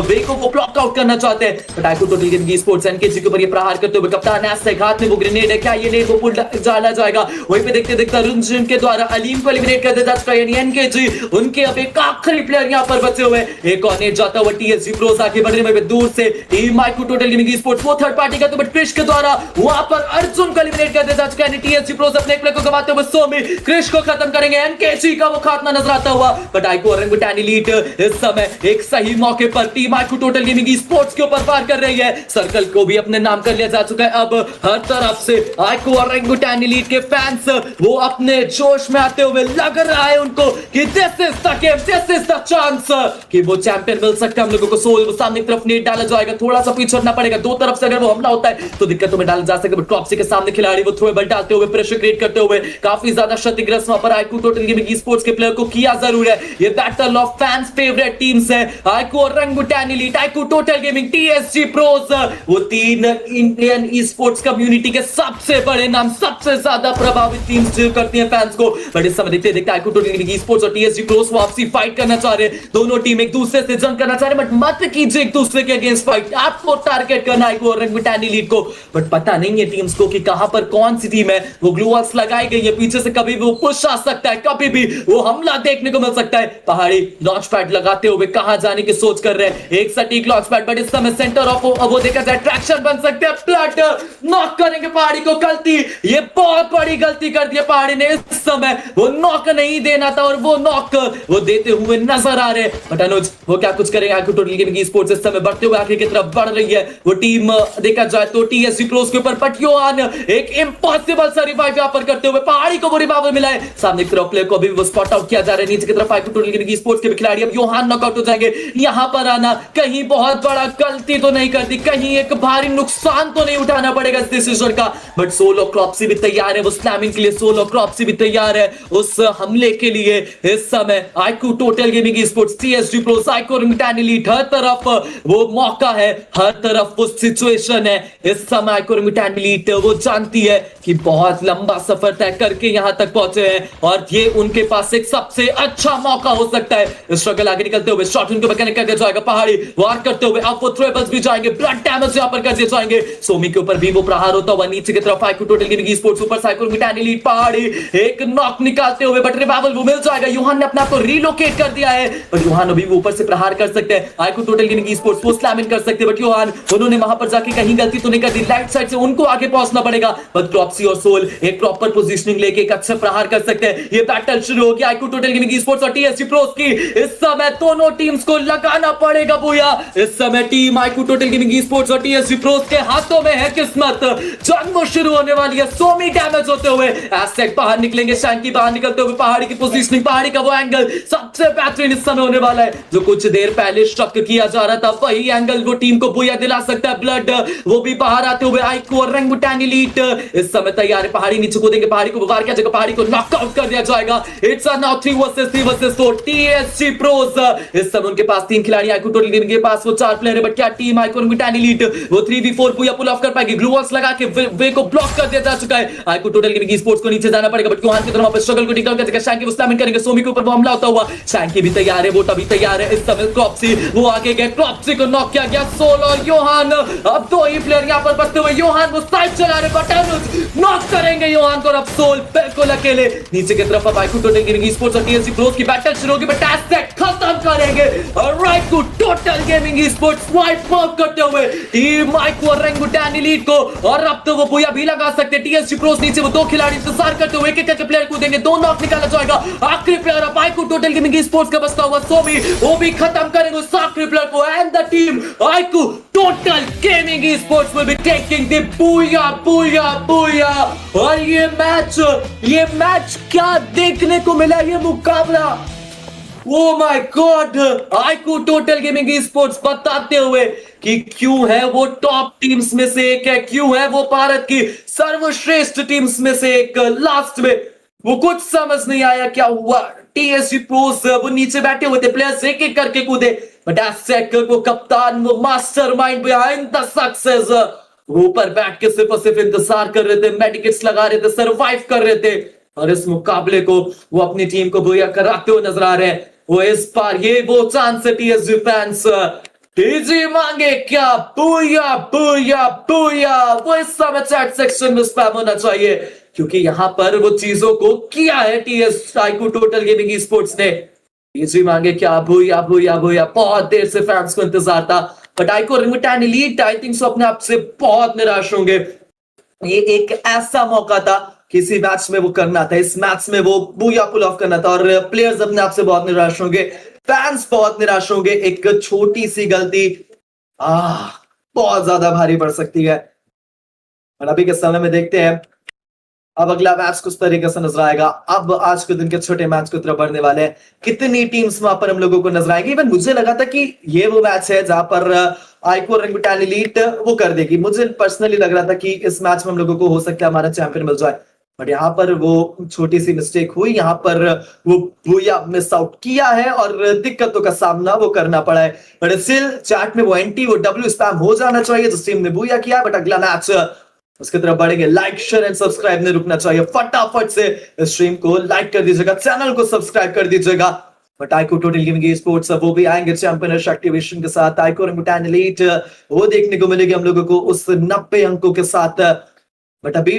वे को वो ब्लॉक आउट करना चाहते हैं, but iQOO Total gaming Sports NKG के ऊपर ये प्रहार करते हुए कप्तान एस से हाथ में वो ग्रेनेड है, क्या ये नेड वो पुल डाला जाएगा? वहीं पे देखते देखते रुंजन के द्वारा अलीम को एलिमिनेट कर दिया जा चुका है, यानी एनकेजी उनके अब एक आखिरी प्लेयर यहां पर बचे हुए। एक और नेड जाता हुआ टीएसजी प्रोस आगे बढ़ने में दूर से टीम आइकू टोटल गेमिंग स्पोर्ट्स वो थर्ड पार्टी का तो बट क्रिश के द्वारा वहां पर अर्जुन को एलिमिनेट कर दिया जा चुका है। टीएसजी प्रोस अपने प्लेयर को गवाते हुए सोमी क्रिश को खत्म करेंगे। एनकेजी का वो खात्मा नजर आता हुआ, बट आइकू ओरंगुटान एलीट इस समय एक सही मौके पर टीम आइकू टोटल गेमिंग स्पोर्ट्स के ऊपर पार कर रही है। सर्कल को भी अपने नाम कर लिया जा चुका है। अब हर तरफ से आइकू ओरंगुटान एलीट के फैंस वो अपने जोश में आते हुए लग रहा है उनको कि this is the game, this is the chance कि वो चैंपियन मिल सकता है हम लोगों को। सोल सामने की तरफ नेट डाला जाएगा, थोड़ा सा पीछे हटना पड़ेगा, दो तरफ से अगर वो हमला होता है तो दिक्कतों में डाला जा सकता है। बट टॉपसी के सामने खिलाड़ी वो थ्रोएबल डालते हुए प्रेशर क्रिएट करते हुए काफी ज्यादा क्षतिग्रस्त वहां पर आइकू टोटल गेमिंग स्पोर्ट्स के प्लेयर को किया जरूर है। ये battle of fans favourite teams है, iQOO Orangutan Elite, iQOO Total Gaming, TSG Pros वो तीन इंडियन ई स्पोर्ट्स कम्युनिटी के सबसे बड़े नाम, सबसे ज्यादा प्रभावित टीम्स करती हैं फैंस को। बट इस समय देखते देखते आइकू टोटल गेमिंग स्पोर्ट्स और टीएसजी प्रोस वापसी फाइट करना चाह रहे हैं। दोनों टीम एक दूसरे से जंग करना चाह रहे हैं, बट मत कीजिए एक दूसरे के अगेंस्ट फाइट। आपको टारगेट करना आइकू ओरंगुटान एलीट को, बट पता नहीं है टीम्स को कि कहां पर कौन सी टीम है। वो ग्लू वॉल्स लगाई गई है, पीछे से कभी भी वो पुश आ सकता है, कभी भी वो हमला देखने को मिल सकता है। पहाड़ी लॉन्च पैड लगाते हुए कहां जाने की सोच कर रहे हैं, एक सटीक लॉन्च पैड, बट इस समय सेंटर ऑफ वो देखा जाए अट्रैक्शन बन सकते हैं। प्लट नॉक करेंगे पहाड़ी को, गलती, ये बहुत बड़ी गलती कर दी पहाड़ी ने। इस समय वो नॉक नहीं देना था और वो नॉक वो देते हुए नजर आ रहे। बट अनुज वो क्या कुछ करेंगे? आइकू टोटल गेमिंग स्पोर्ट्स इस समय बढ़ते हुए आगे की तरफ बढ़ रही है। वो टीम देखा जाए तो टीएसजी प्रोस के ऊपर, बट योहान एक इंपॉसिबल सा रिवाइव यहां पर करते हुए पहाड़ी को वो रिवाइव मिला है। सामने की तरफ प्लेयर को अभी वो स्पॉट आउट किया जा रहा है। नीचे की तरफ आइकू टोटल गेमिंग स्पोर्ट्स के खिलाड़ी अब योहान नॉकआउट हो जाएंगे। यहां पर आना कहीं बहुत बड़ा गलती तो नहीं कर दी, कहीं एक भारी नुकसान तो नहीं उठाना पड़ेगा इस डिसीजन का। बट सोलो क्रॉप्सी भी तैयार है, वो स्लैमिंग के लिए सोलो क्रॉप्सी भी तैयार है उस हमले के लिए। इस समय iQOO Total gaming Sports, TSG Pros, iQOO Orangutan Elite, हर तरफ वो मौका है, हर तरफ वो सिचुएशन है। इस समय आइकू ओरंगुटान एलीट वो जानती है कि बहुत लंबा सफर तय करके यहां तक पहुंचे हैं और ये उनके पास एक सबसे अच्छा मौका हो सकता है। स्ट्रगल आगे निकलते हुए शॉट उनके ऊपर कनेक्ट कर दिया जाएगा। पहाड़ी वार करते हुए अब वो थ्रोएबल्स भी जाएंगे, ब्लड डैमेज यहां पर कर दिए जाएंगे। सोमी के ऊपर भी वो प्रहार होता हुआ नीचे की तरफ आइकू टोटल गेमिंग स्पोर्ट्स ऊपर आइकू ओरंगुटान एलीट, पहाड़ी एक नॉक निकालते हुए, बट रिवाइवल वो मिल जाएगा। योहान ने अपने आप को रिलोकेट कर दिया है, बट योहान अभी वो ऊपर से प्रहार कर सकते हैं। आइकू टोटल गेमिंग स्पोर्ट्स वो स्लैमिंग कर सकते हैं, बट योहान उन्होंने वहां पर जाके कहीं गलती तो नहीं कर दी, राइट साइड से उनको आगे पहुंचना पड़ेगा। बट क्रॉप्सी और सोल एक प्रॉपर पोजीशनिंग लेके एक अच्छा प्रहार कर सकते हैं। ये बैटल शुरू हो गया आइकू टोटल गेमिंग स्पोर्ट्स और टीएसजी प्रोस की। इस समय दोनों टीम्स को लगाना पड़ेगा भूया। इस समय टीम आइकू टोटल गेमिंग स्पोर्ट्स और टीएसजी प्रोस के हाथों में है किस्मत। जंग शुरू होने वाली है। सोमी डैमेज होते हुए एस्टेक बाहर निकलेंगे, शैंकी बाहर निकलते हुए, पहाड़ी की पोजीशनिंग, पहाड़ी का वो एंगल सबसे बेहतरीन इस समय होने वाला है। जो कुछ देर पहले शक किया जा रहा था वही एंगल वो टीम को भूया दिला सकता है। ब्लड वो भी बाहर आते हुए आइकू ओरंगुटान एलीट इस समय तैयार है। पहाड़ी नीचे कूदेंगे, पहाड़ी को वार किया जाएगा, पहाड़ी को नॉकआउट कर दिया जाएगा। It's a now 3 versus 4 TSG pros. इस समय उनके पास 3 खिलाड़ी, आइकू टोटल गेमिंग के पास वो 4 प्लेयर है, बट क्या टीम आइकू ओरंगुटान एलीट वो 3v4 पूरा पुल ऑफ कर पाएगी? ग्लू वॉल्स लगा के वे को ब्लॉक कर दिया जा चुका है। आइकू टोटल गेमिंग स्पोर्ट्स को नीचे जाना पड़ेगा, बट योहान की तरफ स्ट्रगल को टिकल कर शैंकी स्लैमिंग करेंगे। सोमी के ऊपर वो हमला होता हुआ, शैंकी भी तैयार है, वो तभी तैयार है। इस समय क्रॉप्सी वो आगे गए, क्रॉप्सी को नॉक किया गया। सोलो और योहान अब 2 ही प्लेयर यहां पर बचते हुए, योहान वो साइड चला रहे, बट नॉक करेंगे योहान को। अब सोल बिल्कुल अकेले। नीचे की तरफ अब आईक्यू टोटल गेमिंग स्पोर्ट्स और टीएसजी प्रोस की बैटल शुरू होगी, बट एस्टेक खत्म करेंगे और iQOO total gaming sports wipe out करते हुए टीम आईक्यू और रेंगुटान एलीट को। और अब तो वो बुया भी लगा सकते। टीएसजी प्रोस नीचे वो दो खिलाड़ी इंतजार करते हुए एक एक प्लेयर को देंगे, दो नॉक निकाला जाएगा। आखिरी प्लेयर अब आईक्यू टोटल गेमिंग स्पोर्ट्स का बचता हुआ सोमी, वो भी खत्म करेंगे उस आखिरी प्लेयर को। And the team iQOO total gaming Sports will be taking the booyah booyah booyah. और ये मैच क्या देखने को मिला, ये मुकाबला, oh my God. IQOO total gaming Sports बताते हुए कि क्यों है वो टॉप टीम्स में से एक है, क्यों है वो भारत की सर्वश्रेष्ठ टीम्स में से एक। लास्ट में वो कुछ समझ नहीं आया क्या हुआ। टीएसजी प्रोस वो नीचे बैठे हुए थे, प्लेयर्स एक एक करके कूदे, बट एस्टेक वो कप्तान, वो मास्टरमाइंड बिहाइंड द सक्सेस, ऊपर बैठ के सिर्फ और सिर्फ इंतजार कर रहे थे, मेडिकेट्स लगा रहे थे, सर्वाइव कर रहे थे। और इस मुकाबले को वो अपनी टीम को बुया कराते हुए नजर आ रहे हैं। वो इस बार ये वो चांस है टीएसजी फैंस, टीजी मांगे क्या, बुया बुया बुया। वो इस समय चैट सेक्शन में स्पैम होना चाहिए, क्योंकि यहां पर वो चीजों को किया है TS IQ total gaming sports ने। टीजी मांगे क्या, बुया बुया बुया। बहुत देर से फैंस को इंतजार था, but iQOO Orangutan Elite I think so अपने आप से बहुत निराश होंगे। ये एक ऐसा मौका था, किसी मैच में वो करना था, इस मैच में वो बूया पुल ऑफ करना था, और प्लेयर्स अपने आप से बहुत निराश होंगे, फैंस बहुत निराश होंगे। एक छोटी सी गलती बहुत ज्यादा भारी पड़ सकती है। और अभी के समय में देखते हैं अब अगला मैच कुछ तरीके से नजर आएगा। अब आज के दिन के छोटे मैच की तरफ बढ़ने वाले हैं, कितनी टीम्स वहां पर हम लोगों को नजर आएगी। इवन मुझे लगा था कि ये वो मैच है जहां पर आईक्यू रेंगुटान एलीट वो कर देगी। मुझे पर्सनली लग रहा था कि इस मैच में हम लोगों को हो सकता है हमारा चैंपियन मिल जाए, बट यहाँ पर वो छोटी सी मिस्टेक हुई, यहाँ पर वो बुया मिस आउट किया है और दिक्कतों का सामना वो करना पड़ा है। बट स्टिल चैट में वो एंटी वो डब्ल्यू स्पैम हो जाना चाहिए जिस टीम ने बुया किया। बट अगला मैच उसकी तरफ बढ़ेंगे। लाइक शेयर एंड सब्सक्राइब नहीं रुकना चाहिए, फटाफट से स्ट्रीम को लाइक कर दीजिएगा, चैनल को सब्सक्राइब कर दीजिएगा। But IQ total gaming sports वो भी आएंगे चैंपियन एक्टिवेशन के साथ। आईक्यू रेंगुटान एलीट वो देखने को मिलेगी हम लोगों को उस 90 अंकों के साथ। बट अभी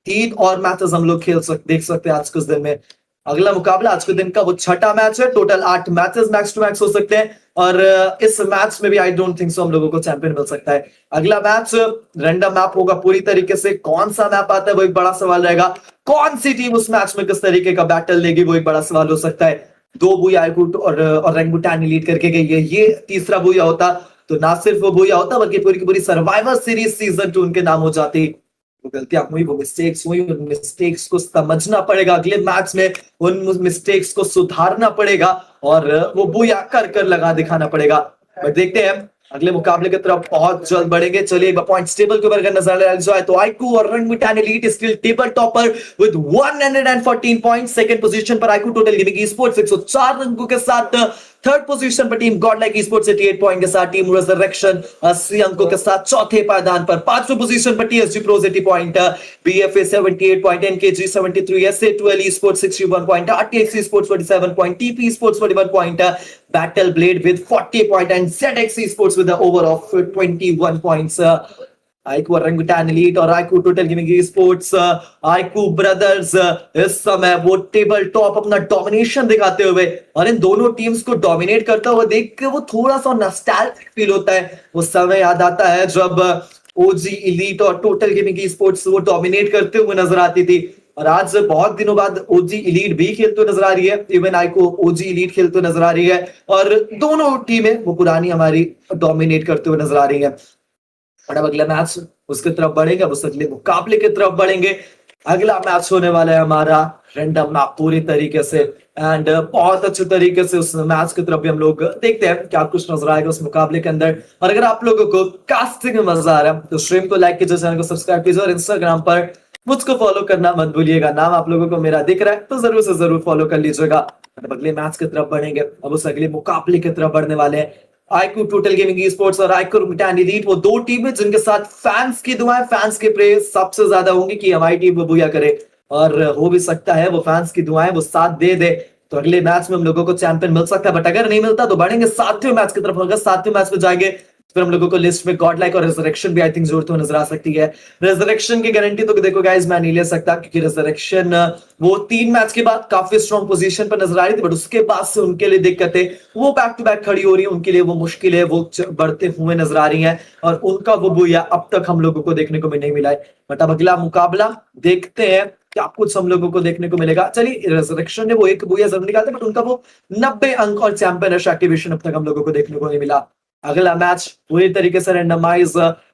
3 और मैचेस हम लोग देख सकते हैं आज कुछ दिन में। अगला मुकाबला आज के दिन का वो छठा मैच है। Total 8 matches max to max हो सकते हैं, और इस मैच में भी आई डोंट थिंक सो हम लोगों को चैंपियन मिल सकता है। अगला मैच रैंडम मैप होगा पूरी तरीके से। कौन सा मैप आता है वो एक बड़ा सवाल रहेगा। कौन सी टीम उस मैच में किस तरीके का बैटल लेगी वो एक बड़ा सवाल हो सकता है। 2 बुया आईक्यू और रेंगुटान एलीट करके गई है, ये तीसरा बुया होता तो ना सिर्फ वो बुया होता बल्कि पूरी की पूरी सर्वाइवर सीरीज सीजन 2 उनके नाम हो जाती। वो गलतियां हुई, वो मिस्टेक्स हुई, उन मिस्टेक्स को समझना पड़ेगा, अगले मैच में उन मिस्टेक्स को सुधारना पड़ेगा और वो बुया कर कर लगा दिखाना पड़ेगा। बट देखते हैं अगले मुकाबले की तरफ बहुत जल्द बढ़ेंगे। चलिए पॉइंट्स टेबल के ऊपर अगर नजर डाली जाए तो आईक्यू और Orangutan Elite still table topper with 114 points. Second position पर आईक्यू टोटल गेमिंग स्पोर्ट्स 104 अंकों के साथ। थर्ड पोजीशन पर टीम गॉडलाइक स्पोर्ट्स 88 पॉइंट के साथ। टीम रेजरेक्शन 80 अंकों के साथ चौथे पायदान पर। पांचवें पोजीशन पर TSG Pros 80 point, BFA 78 point, NKG 73, एसए12 sports 61 point, RTX Sports 47 point, TP Sports 41 point, battle blade with 40 point and ZX Sports with over of 21 points. IQOO Orangutan Elite और iQOO total gaming Sports, iQOO Brothers इस समय वो टेबल टॉप अपना डोमिनेशन दिखाते हुए, और इन दोनों टीम्स को डोमिनेट करता हुआ देख के वो थोड़ा सा नॉस्टैल्जिक फील होता है। वो समय याद आता है जब ओजी एलीट और टोटल गेमिंग स्पोर्ट्स वो डोमिनेट करते हुए नजर आती थी, और आज बहुत दिनों बाद ओजी एलीट भी खेलते हुए नजर आ रही है। इवन आईक्यू ओजी एलीट खेलते हुए नजर आ रही है, और दोनों टीमें वो पुरानी हमारी डोमिनेट करते हुए नजर आ रही है। और अब अगला मैच उसकी तरफ बढ़ेंगे, उस अगले मुकाबले की तरफ बढ़ेंगे। अगला मैच होने वाला है हमारा रैंडम मैप पूरी तरीके से, एंड बहुत अच्छे तरीके से उस मैच की तरफ भी हम लोग देखते हैं क्या कुछ नजर आएगा उस मुकाबले के अंदर। और अगर आप लोगों को कास्टिंग में मजा आ रहा है तो स्ट्रीम को लाइक कीजिए, चैनल को सब्सक्राइब कीजिए, और इंस्टाग्राम पर मुझको फॉलो करना मत भूलिएगा। नाम आप लोगों को मेरा दिख रहा है तो जरूर से जरूर फॉलो कर लीजिएगा। अगले मैच की तरफ बढ़ेंगे, अब उस अगले मुकाबले की तरफ बढ़ने वाले हैं। आईक्यू टोटल गेमिंग स्पोर्ट्स और आईक्यू रेंगुटान एलीट वो दो टीमें जिनके साथ फैंस की दुआएं, फैंस के प्रेज सबसे ज्यादा होंगी कि हमारी टीम वो बुया करे, और हो भी सकता है वो फैंस की दुआएं वो साथ दे दे तो अगले मैच में हम लोगों को चैंपियन मिल सकता है। बट अगर नहीं मिलता तो बढ़ेंगे 7वें मैच की तरफ। अगर 7वें मैच में जाएंगे फिर हम लोगों को लिस्ट में गॉड लाइक और रिजरेक्शन भी आई थिंक जोड़ते हुए नजर आ सकती है। रिजरेक्शन की गारंटी तो देखो गाइस मैं नहीं ले सकता, क्योंकि रिजरेक्शन वो 3 मैच के बाद काफी स्ट्रॉन्ग पोजीशन पर नजर आ रही थी, बट उसके बाद से उनके लिए दिक्कतें, वो बैक टू बैक खड़ी हो रही है, उनके लिए वो मुश्किल है, वो बढ़ते हुए नजर आ रही है, और उनका वो बुया अब तक हम लोगों को देखने को भी नहीं मिला है। बट अब अगला मुकाबला देखते हैं क्या कुछ हम लोगों को देखने को मिलेगा। चलिए, रिजरेक्शन ने वो एक बुया जरूर निकालते, बट उनका वो 90 अंक और चैंपियन एक्टिवेशन अब तक हम लोगों को देखने को नहीं मिला। अगला मैच पूरी तरीके से रैंडमाइज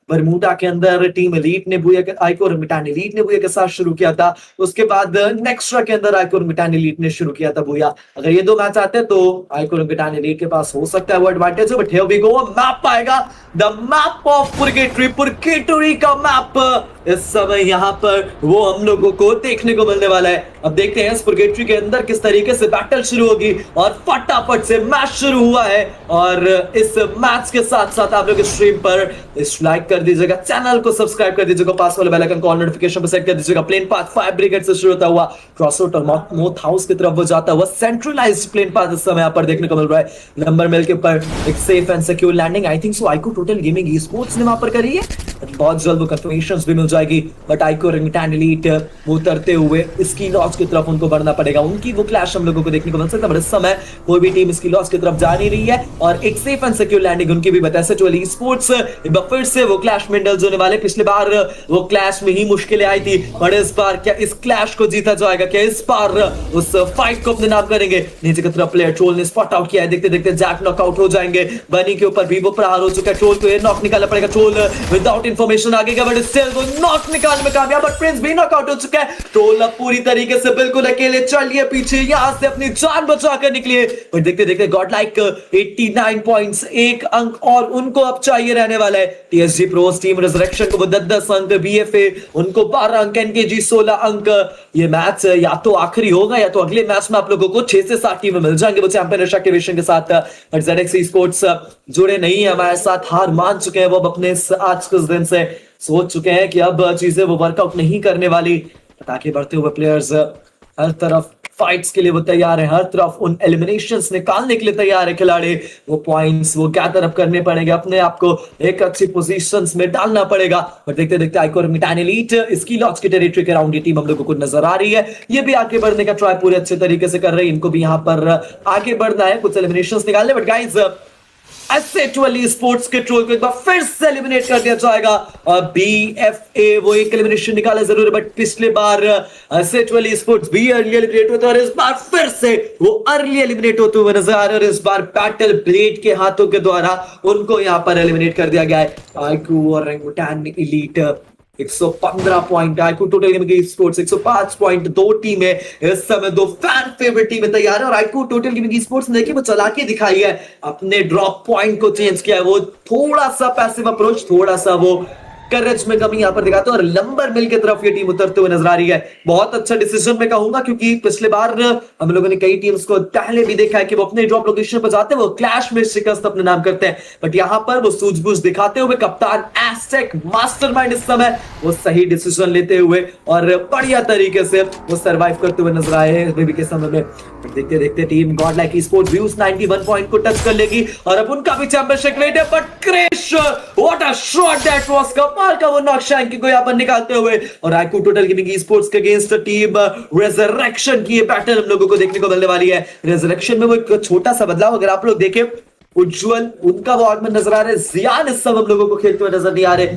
बरमूडा के अंदर टीम एलीट ने बुया आइको और मिटान एलीट ने बुया के साथ शुरू किया था। उसके बाद नेक्स्ट्रा के अंदर आइको और मिटान एलीट ने शुरू किया था बुया। अगर ये 2 मैच आते हैं तो आइको और मिटान एलीट के पास हो सकता है वो advantage, but here we go, map आएगा, द मैप ऑफ पुरगेटरी का मैप इस समय यहाँ पर वो हम लोगों को देखने को मिलने वाला है। अब देखते हैं इस पुरगेटरी के अंदर किस तरीके से बैटल शुरू होगी, और फटाफट से मैच शुरू हुआ है। और इस मैच के साथ साथ आप लोग स्ट्रीम पर इस लाइक कर दीजिएगा, चैनल को सब्सक्राइब कर दीजिएगा, पास वाले बेल आइकन को ऑल नोटिफिकेशन पर सेट कर दीजिएगा। प्लेन पाथ 5 ब्रिगेड से शुरू होता हुआ क्रॉसआउट और मोथ हाउस की तरफ वो जाता हुआ सेंट्रलाइज्ड प्लेन पाथ इस समय यहाँ पर देखने को मिल रहा है। नंबर मिल के ऊपर एक safe and secure landing I think so आइको टोटल गेमिंग ई स्पोर्ट्स ने वहां पर करी है, बहुत जल्द वो कंफर्मेशंस भी मिल जाएगी। बट आइको रिंगटैन एलीट वो उतरते हुए इसकी लॉस की तरफ उनको बढ़ना पड़ेगा, उनकी वो क्लैश हम लोगों को देखने को मिल सकता है। बट इस समय कोई भी टीम इसकी लॉस की तरफ जा नहीं रही है, और एक सेफ एंड सिक्योर लैंडिंग उनकी भी बताया ई स्पोर्ट्स फिर से वो क्लैश में इंडल्ज होने वाले। पिछले बार वो क्लैश में ही मुश्किलें आई थी, और इस बार क्या इस क्लैश को जीता जाएगा, क्या इस बार उस फाइट को अपने नाम करेंगे। नीचे की तरफ प्लेयर ट्रोल ने स्पॉट आउट किया है, देखते देखते जैक नॉकआउट हो जाएंगे। बनी के ऊपर भी वो प्रहार हो चुका है, ट्रोल को ये नॉक निकालना पड़ेगा। ट्रोल विदाउट इंफॉर्मेशन आगे का, बट स्टिल वो नॉक निकालने में कामयाब, बट प्रिंस भी नॉकआउट हो चुका है। ट्रोल अब पूरी तरीके से बिल्कुल अकेले चलिए पीछे, यहां से अपनी जान बचाकर निकलिए। बट देखते देखते गॉड लाइक 89 पॉइंट्स, 1 अंक और उनको अब चाहिए रहने वाला है। टीएसजी प्रोस टीम रिजरेक्शन को 10 अंक, बीएफए उनको 12 अंक, एनकेजी 16 अंक। ये मैच या तो आखिरी होगा या तो अगले मैच में आप लोगों को 6 से 7 टीमें मिल जाएंगे वो चैंपियन एक्टिवेशन के साथ। बट ZX स्पोर्ट्स जुड़े नहीं है हमारे साथ, हार मान चुके हैं वो अपने आज के दिन से, सोच चुके हैं कि अब चीजें वो वर्कआउट नहीं करने वाली। ताकि बढ़ते हुए प्लेयर्स हर तरफ फाइट्स के लिए वो तैयार है, हर तरफ उन एलिमिनेशंस निकालने के लिए तैयार है खिलाड़ी। वो पॉइंट्स वो गैदर अप करने पड़ेंगे, अपने आप को एक अच्छी पोजीशंस में डालना पड़ेगा। पर देखते देखते आइको मिटान एलीट इसकी लॉस की टेरिटरी के अराउंड ये टीम हम लोगों को नजर आ रही है। ये भी आगे बढ़ने का ट्राई पूरे अच्छे तरीके से कर रहे हैं, इनको भी यहाँ पर आगे बढ़ना है, कुछ एलिमिनेशंस निकालने। बट गाइस एसेटुअली स्पोर्ट्स के ट्रोल को एक बार फिर से एलिमिनेट कर दिया जाएगा, और बीएफए वो एक एलिमिनेशन निकाला जरूर है, बट पिछले बार एसेटुअली स्पोर्ट्स भी अर्ली एलिमिनेट होते, और इस बार फिर से वो अर्ली एलिमिनेट होते हुए नजर आ रहे हैं। और इस बार बैटल ब्लेड के हाथों के द्वारा उनको यहां पर एलिमिनेट कर दिया गया है। आईक्यू और Orangutan Elite 115 point, iQOO total gaming Sports 105 point, 2 टीमें इस समय 2 फैन फेवरेट टीमें तैयार है। और आईक्यू टोटल गेमिंग स्पोर्ट्स ने देखिए वो चला के दिखाई है, अपने ड्रॉप पॉइंट को चेंज किया है, वो थोड़ा सा पैसिव अप्रोच, थोड़ा सा वो करेज में कमी यहां पर दिखाते हैं, और नंबर मिल की तरफ ये टीम उतरते हुए नजर आ रही है। बहुत अच्छा डिसीजन मैं कहूंगा, क्योंकि पिछले बार हम लोगों ने कई टीम्स को पहले भी देखा है कि वो अपने ड्रॉप लोकेशन पर जाते हैं, वो क्लैश में शिकस्त अपने नाम करते हैं। बट यहां पर वो सूझबूझ दिखाते हुए कप्तान एस्टेक मास्टरमाइंड इस समय वो सही डिसीजन लेते हुए और बढ़िया तरीके से वो सर्वाइव करते हुए नजर आए हैं बेबी के समय में। देखते देखते टीम गॉड लाइक स्पोर्ट्स भी उस 91 पॉइंट को टच कर लेगी, और अब उनका भी चैंपियनशिप रेट है। But Krish what a shot that was, कमाल का वो नॉक शैंकी को यहां पर निकालते हुए। और आईक्यू टोटल गेमिंग स्पोर्ट्स के अगेंस्ट टीम रिजरेक्शन की ये बैटल हम लोगों को देखने को मिलने वाली है। रिजरेक्शन में वो एक छोटा सा बदलाव अगर आप लोग देखें, उज्जवल उनका वो आगमन नजर आ रहा है, जियान इस सब हम लोगों को खेलते हुए नजर नहीं आ रहे,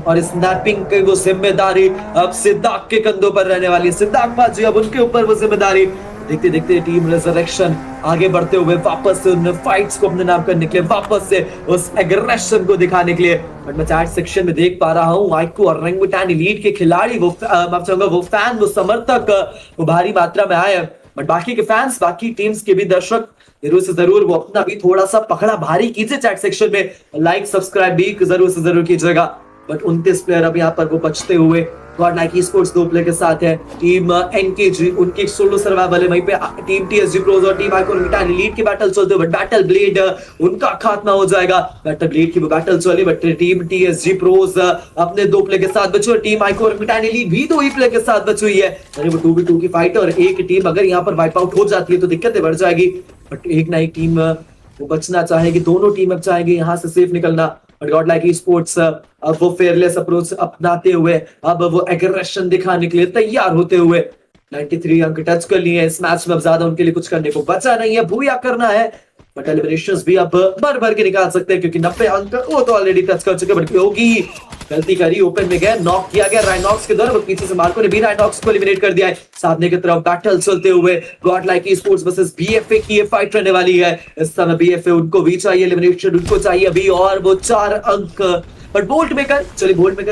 और स्नैपिंग की वो जिम्मेदारी अब सिद्धार्थ के कंधों पर रहने वाली है। सिद्धार्थ पाजी अब उनके ऊपर वो जिम्मेदारी। देखते देखते टीम रिजरेक्शन आगे बढ़ते हुए वापस से उन फाइट्स को अपने नाम करने के लिए, वापस से उस एग्रेशन को दिखाने के लिए। बट मैं चैट सेक्शन में देख पा रहा हूँ आइक्यू और रेंगुटान एलीट के खिलाड़ी, वो मैं चाहूंगा वो फैन, वो समर्थक वो भारी मात्रा में आए। बट बाकी के फैंस, बाकी टीम्स के भी दर्शक जरूर से जरूर वो अपना भी थोड़ा सा पकड़ा भारी कीजिए चैट सेक्शन में, लाइक सब्सक्राइब भी जरूर से जरूर कीजिएगा। बट 29 प्लेयर अब यहाँ पर वो बचते हुए गॉड लाइक स्पोर्ट्स 2 प्लेयर के साथ है। टीम एनकेजी उनकी एक सोलो सर्वाइवल है, वहीं पे टीम टीएसजी प्रोज और टीम आइकॉन मिटान एलीट के बैटल चलते हुए बैटल ब्लेड उनका खात्मा हो जाएगा। बैटल ब्लेड की वो बैटल चली, बट टीम टीएसजी प्रोज अपने 2 प्लेयर के साथ बची, और टीम आइकॉन मिटान एलीट भी 2 ही प्लेयर के साथ बची हुई है। यानी वो 2v2 की फाइट है, और एक टीम अगर यहाँ पर वाइप आउट हो जाती है तो दिक्कतें बढ़ जाएगी। बट एक ना एक टीम वो बचना चाहेगी, दोनों टीम अब चाहेंगे यहाँ से सेफ निकलना। बट गॉड लाइक स्पोर्ट्स अब वो फेयरलेस अप्रोच अपनाते हुए अब वो एग्रेशन दिखाने के लिए तैयार होते हुए 93 अंक टच कर लिए इस मैच में। अब ज्यादा उनके लिए कुछ करने को बचा नहीं है, भूया करना है, बट एलिमिनेशंस भी अब भर भर के निकाल सकते हैं क्योंकि 90 अंक वो तो ऑलरेडी टच कर चुके। बट योगी गलती करी, ओपन में गया, नॉक किया गया राइनॉक्स के द्वारा, पीछे से मार्को ने भी राइनॉक्स को एलिमिनेट कर दिया है। सामने की तरफ बैटल चलते हुए God like sports versus BFA की ये फाइट रहने वाली है। इस समय बीएफए उनको भी चाहिए एलिमिनेशन, उनको चाहिए अभी और वो 4 अंक। बट बोल्ट मेकर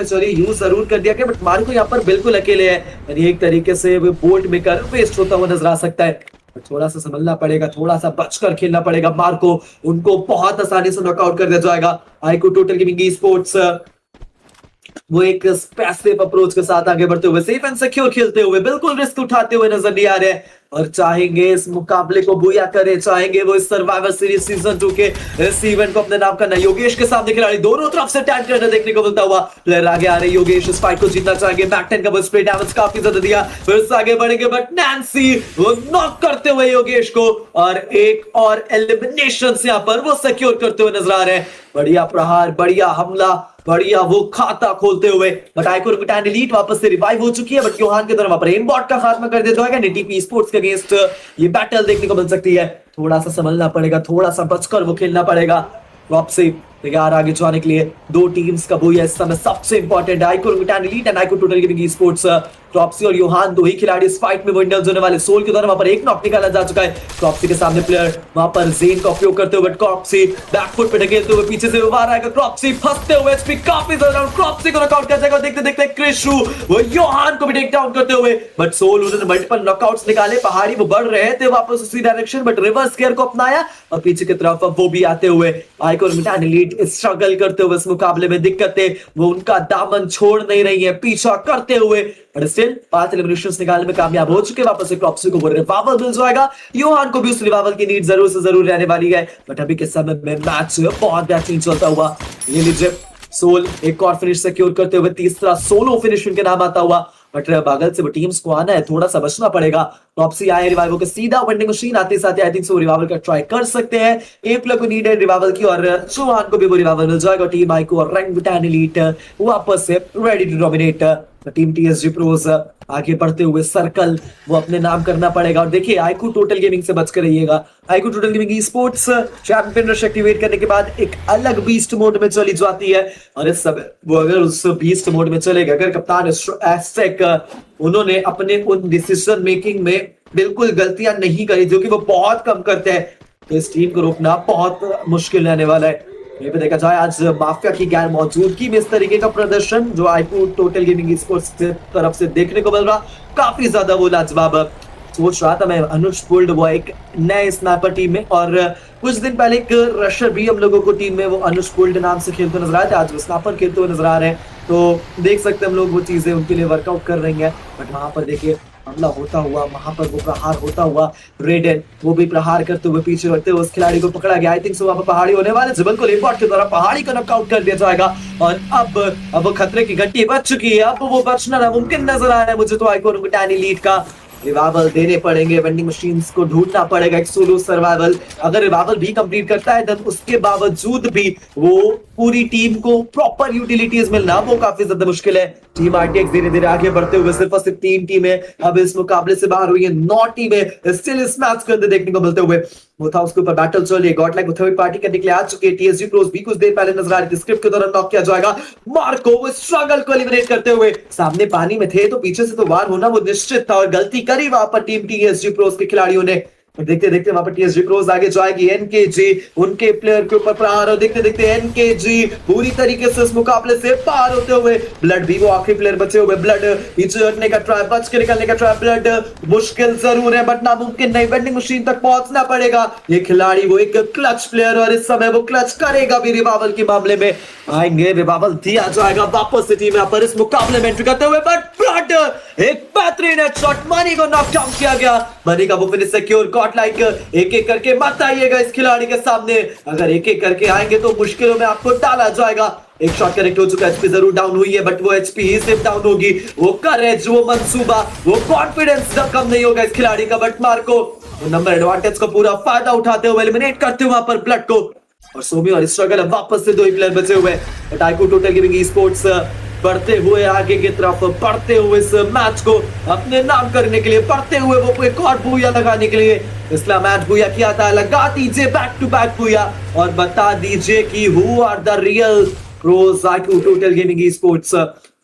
चलिए यूज जरूर कर दिया गया, बट मार्को यहाँ पर बिल्कुल अकेले है, यानी एक तरीके से वो बोल्ट मेकर वेस्ट होता हुआ नजर आ सकता है। थोड़ा सा संभलना पड़ेगा, थोड़ा सा बचकर खेलना पड़ेगा मार्को, उनको बहुत आसानी से नॉकआउट कर दिया जाएगा। आईक्यू टोटल गेमिंग स्पोर्ट्स वो एक पैसिव अप्रोच के साथ आगे बढ़ते हुए, सेफ एंड सिक्योर खेलते हुए, बिल्कुल रिस्क उठाते हुए नजर नहीं आ रहे हैं और चाहेंगे इस मुकाबले को बुया करे, चाहेंगे वो इस सर्वाइवर सीरीज सीजन 2 के इस इवेंट को अपने नाम करना। योगेश के सामने खिलाड़ी दोनों तरफ से टैंक करना देखने को मिलता हुआ, प्लेयर आगे आ रहे, योगेश इस फाइट को जीतना चाहेंगे। मैक 10 का वो स्प्रे डैमेज काफी ज्यादा दिया, फिर से आगे बढ़ेंगे, बट नैन्सी वो नॉक करते हुए योगेश को और एक और एलिमिनेशन यहाँ पर वो सिक्योर करते हुए नजर आ रहे हैं। बढ़िया प्रहार, बढ़िया हमला, बढ़िया वो खाता खोलते हुए, बट आइको रंगुटान एलीट वापस से रिवाइव हो चुकी है, बट योहान के द्वारा वहां पर एम बॉट का खात्मा कर दिया जाएगा। टीपी स्पोर्ट्स के अगेंस्ट ये बैटल देखने को मिल सकती है, थोड़ा सा संभलना पड़ेगा, थोड़ा सा बचकर वो खेलना पड़ेगा। वापसी तैयार आगे जाने के लिए दो टीम्स का बोया इस समय सबसे इंपॉर्टेंट है। IQOO Orangutan Elite and iQOO total gaming Sports, Cropsy और योहान दो ही खिलाड़ी इस फाइट में वो इंडल्ज होने वाले। सोल के द्वारा वहां पर एक नॉक निकाला जा चुका है, क्रॉप्सी के सामने प्लेयर वहां पर जेन का उपयोग करते हुए, क्रॉप्सी बैकफुट पे ढकेलते हुए पीछे से बाहर आएगा, क्रॉप्सी फंसते हुए एचपी काफी ज्यादा, क्रॉप्सी को नॉकआउट कर जाएगा। देखते देखते क्रिशु वो योहान को भी टेक डाउन करते हुए, बट सोल उन्होंने मल्टीपल नॉकआउट्स निकाले, पहाड़ी वो बढ़ रहे थे वापस उसी डायरेक्शन, बट रिवर्स गियर को अपनाया और पीछे की तरफ वो भी आते हुए आइको रंगुटान एलीट स्ट्रगल करते हुए इस मुकाबले में, दिक्कतें वो उनका दामन छोड़ नहीं रही है, पीछा करते हुए, बट स्टिल 5 एलिमिनेशंस निकालने में कामयाब हो चुके। वापस से क्रॉप्सी को वो रिवाइवल मिल जाएगा, योहान को भी उस रिवाइवल की नीड जरूर से जरूर रहने वाली है। बट अभी के समय में मैच बहुत बेहतरीन चलता हुआ, ये लीजिए सोल एक और फिनिश सिक्योर करते हुए, तीसरा सोलो फिनिश उनके नाम आता हुआ। बट बगल से वो टीम्स को आना है, थोड़ा सा बचना पड़ेगा। क्रॉप्सी आए रिवाइवल के सीधा वेंडिंग मशीन आते साथ आई थिंक सो रिवाइवल का ट्राई कर सकते हैं। ए प्लग को नीड है रिवाइवल की और चौहान को भी वो रिवाइवल मिल जाएगा। टीम आइको और रंगुटान एलीट वापस से ready to dominate. Team TSG pros आगे बढ़ते हुए सर्कल वो अपने नाम करना पड़ेगा। और देखिए आइको टोटल गेमिंग से बच कर रहिएगा, iQOO total gaming Sports champion rush activate करने के बाद एक अलग बीस्ट मोड में चली जाती है और इस समय वो अगर उस बीस्ट मोड में चलेगा, अगर कप्तान एस्टेक उन्होंने अपने उन डिसीजन मेकिंग में बिल्कुल गलतियां नहीं करी जो कि वो बहुत कम करते हैं, तो इस टीम को रोकना बहुत मुश्किल रहने वाला है। यहीं पे देखा जाए आज माफिया की गैर मौजूदगी में इस तरीके का प्रदर्शन जो आईपी टोटल गेमिंग स्पोर्ट्स की तरफ से देखने को मिल रहा, काफी ज्यादा वो लाजवाब। सोच रहा था मैं अनुज पुल्ड वो एक नए स्नाइपर टीम में, और कुछ दिन पहले एक रशर भी हम लोगों को टीम में वो अनुज पुल्ड नाम से खेलते नजर आए थे, आज वो स्नाइपर खेलते हुए नजर आ रहे हैं। तो देख सकते हैं हम लोग वो चीजें उनके लिए वर्कआउट कर रही हैं। बट वहां पर देखिए हमला होता हुआ, वहां पर वो प्रहार होता हुआ, रेडन वो भी प्रहार करते हुए पीछे हटते हुए उस खिलाड़ी को पकड़ा गया। आई थिंक सो वहां पर पहाड़ी होने वाले, जिबल को लेपॉट के द्वारा पहाड़ी को नॉकआउट कर दिया जाएगा और अब खतरे की घंटी बज चुकी है, अब वो बचना नामुमकिन नजर आ रहा है मुझे तो आइको रंगुटान एलीट का। रिवाइवल देने पड़ेंगे, वेंडिंग मशीन्स को ढूंढना पड़ेगा एक सोलो सर्वाइवल। अगर रिवाइवल भी कंप्लीट करता है देन उसके बावजूद भी वो पूरी टीम को प्रॉपर यूटिलिटीज मिलना वो काफी ज्यादा मुश्किल है। टीम आरटीएक्स धीरे धीरे आगे बढ़ते हुए सिर्फ और सिर्फ 3 टीमें अब इस मुकाबले से बाहर हुई है, 9 टीमें स्टिल इस मैच के अंदर देखने को मिलते हुए। वो था उसके ऊपर बैटल चल रही है, गॉड लाइक थर्ड पार्टी करने के लिए आ चुके हैं। टीएसजी प्रोस भी कुछ देर पहले नजर आ रही थी, स्क्रिप्ट के दौरान नॉक किया जाएगा मार्को, वो स्ट्रगल को एलिमिनेट करते हुए सामने पानी में थे तो पीछे से तो वार होना वो निश्चित था और गलती करी वहां पर टीम टीएसजी प्रोस के खिलाड़ियों ने। देखते देखते वहां पर टीएसजी प्रोस आगे जाएगी, एनकेजी उनके प्लेयर के ऊपर प्रहार और देखते देखते एनकेजी पूरी तरीके से इस मुकाबले से पार होते हुए। ब्लड भी वो आखिरी प्लेयर बचे हुए, ब्लड पीछे हटने का ट्राई, बच के निकलने का ट्राई, ब्लड मुश्किल जरूर है बट नामुमकिन नहीं, वेंडिंग मशीन तक पहुंचना पड़ेगा। ये खिलाड़ी वो एक क्लच प्लेयर और इस समय वो क्लच करेगा भी रिवाइवल के मामले में। आएंगे, रिवाइवल दिया जाएगा वापस से टीम यहाँ पर इस मुकाबले में एंट्री करते हुए, बट ब्लड एक बेहतरीन हेडशॉट, मनी को नॉक डाउन किया गया। मनी का वो फिनिश सिक्योर, गॉड लाइक एक एक करके मत आइएगा इस खिलाड़ी के सामने, अगर एक एक करके आएंगे तो मुश्किलों में आपको डाला जाएगा। एक शॉट कनेक्ट हो चुका है, एचपी जरूर डाउन हुई है बट वो एचपी ही सिर्फ डाउन होगी। वो करेज, वो मंसूबा, वो कॉन्फिडेंस जब कम नहीं होगा इस खिलाड़ी का। बट मार्को नंबर एडवांटेज का पूरा फायदा उठाते हुए एलिमिनेट करते हुए वहां पर ब्लड को। और सोमी और स्ट्रगल अब वापस से 2 ही प्लेयर बचे हुए हैं। But IQ total gaming e sports बढ़ते हुए आगे की तरफ, बढ़ते हुए इस मैच को अपने नाम करने के लिए, बढ़ते हुए वो एक और बूया लगाने के लिए। पिछला मैच बूया किया था, लगा दीजिए बैक टू बैक बूया और बता दीजिए कि who are the real pros IQ total gaming esports.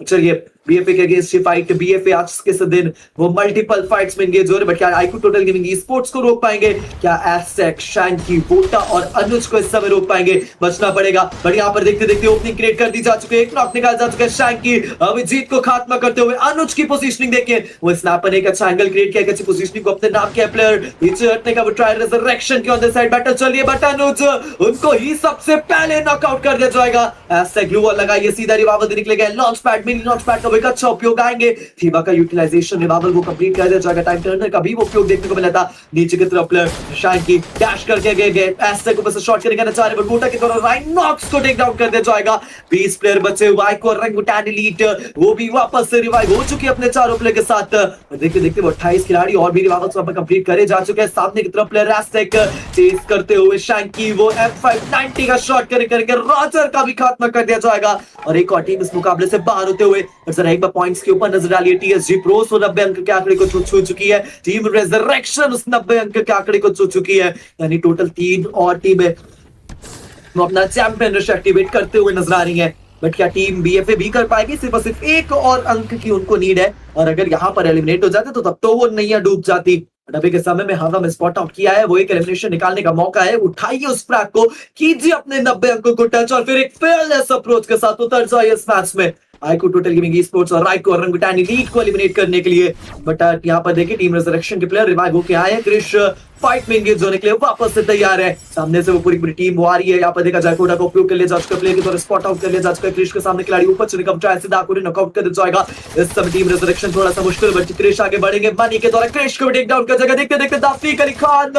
चलिए बीएफए के अगेंस्ट ये फाइट, बीएफए आज के दिन वो मल्टीपल फाइट्स में एंगेज हो रहे, बट क्या IQ total gaming e sports को रोक पाएंगे? क्या एस्टेक, शैंकी, वोटा और अनुज को इस समय रोक पाएंगे? बचना पड़ेगा। बट यहाँ पर देखते देखते ओपनिंग क्रिएट कर दी जा चुकी है, एक नॉक निकाल जा चुका है शैंकी। अभिजीत को खात्मा करते हुए अनुज की पोजीशनिंग देखिए, वो स्नैपर ने एक अच्छा एंगल क्रिएट किया, अच्छी पोजीशनिंग को अपने नाम किया प्लेयर, पीछे हटने का वो ट्राई रिजरेक्शन के ऑन द साइड बैटल चलिए, बट अनुज उनको ही सबसे पहले नॉकआउट कर दिया जाएगा। एस्टेक ग्लू वॉल लगाइए, सीधा रिवाइवल निकलेगा, launch pad, mini launch pad का एक अच्छा उपयोग आएंगे। थीबा का यूटिलाइजेशन रिवाइवल वो कंप्लीट कर दिया जाएगा, टाइम टर्नर का भी वो उपयोग देखने को मिला था। नीचे की तरफ प्लेयर शैंकी डैश करके गए, एस्टेक को बस शॉट करने का चाह रहे, बट बूटा की तरफ राइनॉक्स को टेक डाउन कर दिया जाएगा। 20 प्लेयर बचे, वाइको और रंगुटान एलीट वो भी वापस से रिवाइव हो चुकी है अपने चारों प्लेयर के साथ। देखते देखते वो 28 खिलाड़ी और भी रिवाइवल्स वहां पर कंप्लीट करे जा चुके हैं। सामने की तरफ प्लेयर एस्टेक चेस करते हुए शैंकी वो F590 का शॉट करके रॉजर का भी खात्मा कर दिया जाएगा और एक और टीम इस मुकाबले से बाहर होते हुए। जरा एक बार पॉइंट्स के ऊपर नजर डालिए, टीएसजी प्रोस 90 अंक के आंकड़े को छू चुकी है, टीम रेजरेक्शन उस 90 अंक के आंकड़े को छू चुकी है, यानी टोटल 3 और टीमें अपना चैंपियनशिप एक्टिवेट करते हुए नजर आ रही है। बट क्या टीम बीएफए भी कर पाएगी? सिर्फ एक और अंक की उनको नीड है और अगर यहां पर एलिमिनेट हो जाते तो तब तो वो नैया डूब जाती। अभी के समय में हवा में स्पॉट आउट किया है, वो एक एलिमिनेशन निकालने का मौका है, उठाइए उस फ्रैग को, कीजिए अपने 90 अंकों को टच और फिर एक फेयरलेस अप्रोच के साथ उतर जाइए इस मैच में IQ total gaming e sports और राइको और रंगुटान एलीट को एलिमिनेट करने के लिए। बट यहाँ पर देखिए टीम रिजरेक्शन के प्लेयर रिवाइव होके आए हैं, क्रिश फाइट में एंगेज होने के लिए वापस से तैयार है। सामने से वो पूरी टीम वो आ रही है, यहाँ पर देखा जाए कोडा का उपयोग कर लिया जा चुका, प्ले के द्वारा स्पॉट आउट कर लिया जा चुका है। क्रिश के सामने खिलाड़ी ऊपर चढ़ने का ट्राई, सीधा आकुरी नॉकआउट कर दिया जाएगा। इस समय टीम रिजरेक्शन थोड़ा सा मुश्किल, बट क्रिश आगे बढ़ेंगे, मनी के द्वारा क्रिश को टेक डाउन कर जाएगा। देखते देखते दाफीक अली खान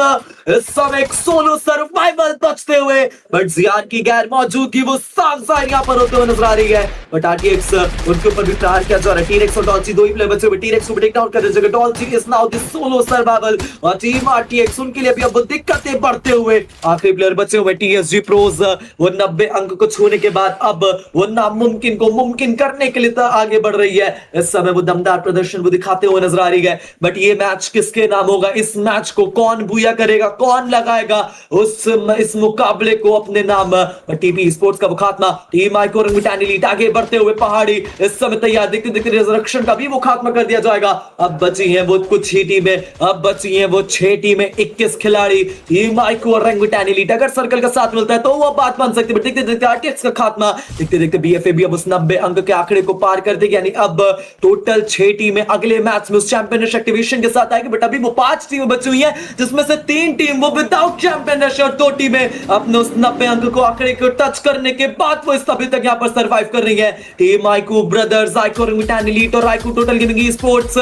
इस समय एक सोलो सर्वाइवल बचते हुए, बट जियान की गैर मौजूदगी वो साफ साफ यहाँ पर होते हुए नजर आ रही है। बट आरटीएक्स उनके ऊपर भी प्रहार किया जा रहा है, टीरेक्स और डॉल्ची 2 ही प्लेयर बचे हुए, टीरेक्स को टेक डाउन कर दिया जाएगा। Dolchi is now the solo survival और टीम आरटीएक्स उनके लिए भी अब दिक्कतें बढ़ते हुए। आखिरी प्लेयर बचे हुए टीएसजी प्रोज, वो 90 अंक को छूने के बाद अब वो नामुमकिन को मुमकिन करने के लिए आगे बढ़ रही है। इस समय वो दमदार प्रदर्शन वो दिखाते हुए नजर आ रही है। बट ये मैच किसके नाम होगा? इस मैच को कौन बुया करेगा, कौन लगाएगा इस मुकाबले को अपने नाम? टीपी स्पोर्ट्स का वो खात्मा, टीम आईक्यू रंगुटान एलीट आगे बढ़ते हुए, पहाड़ी इस समय तैयार, देखते देखते रिजरेक्शन का भी वो खात्मा कर दिया जाएगा। अब बची हैं वो कुछ ही टीमें, अब बची हैं वो 6 टीमें, 21 खिलाड़ी। टीम आईक्यू और रंगुटान एलीट अगर सर्कल का साथ मिलता है तो वो बात बन सकती है, बट देखते देखते आरटीएक्स का खात्मा, देखते देखते बीएफए भी अब उस 90 अंक के आंकड़े को पार कर देगी, यानी अब टोटल 6 टीमें अगले मैच में उस चैंपियनशिप एक्टिवेशन के साथ आएगी। बट अभी वो 5 टीमें बची हुई हैं, जिसमें से 3 टीम वो विदाउट चैंपियनशिप और 2 टीमें अपने उस 90 अंक को आंकड़े को टच करने के बाद वो अभी तक यहां पर सर्वाइव कर रही है। Team iQOO Brothers, iQOO Orangutan Elite और iQOO total gaming esports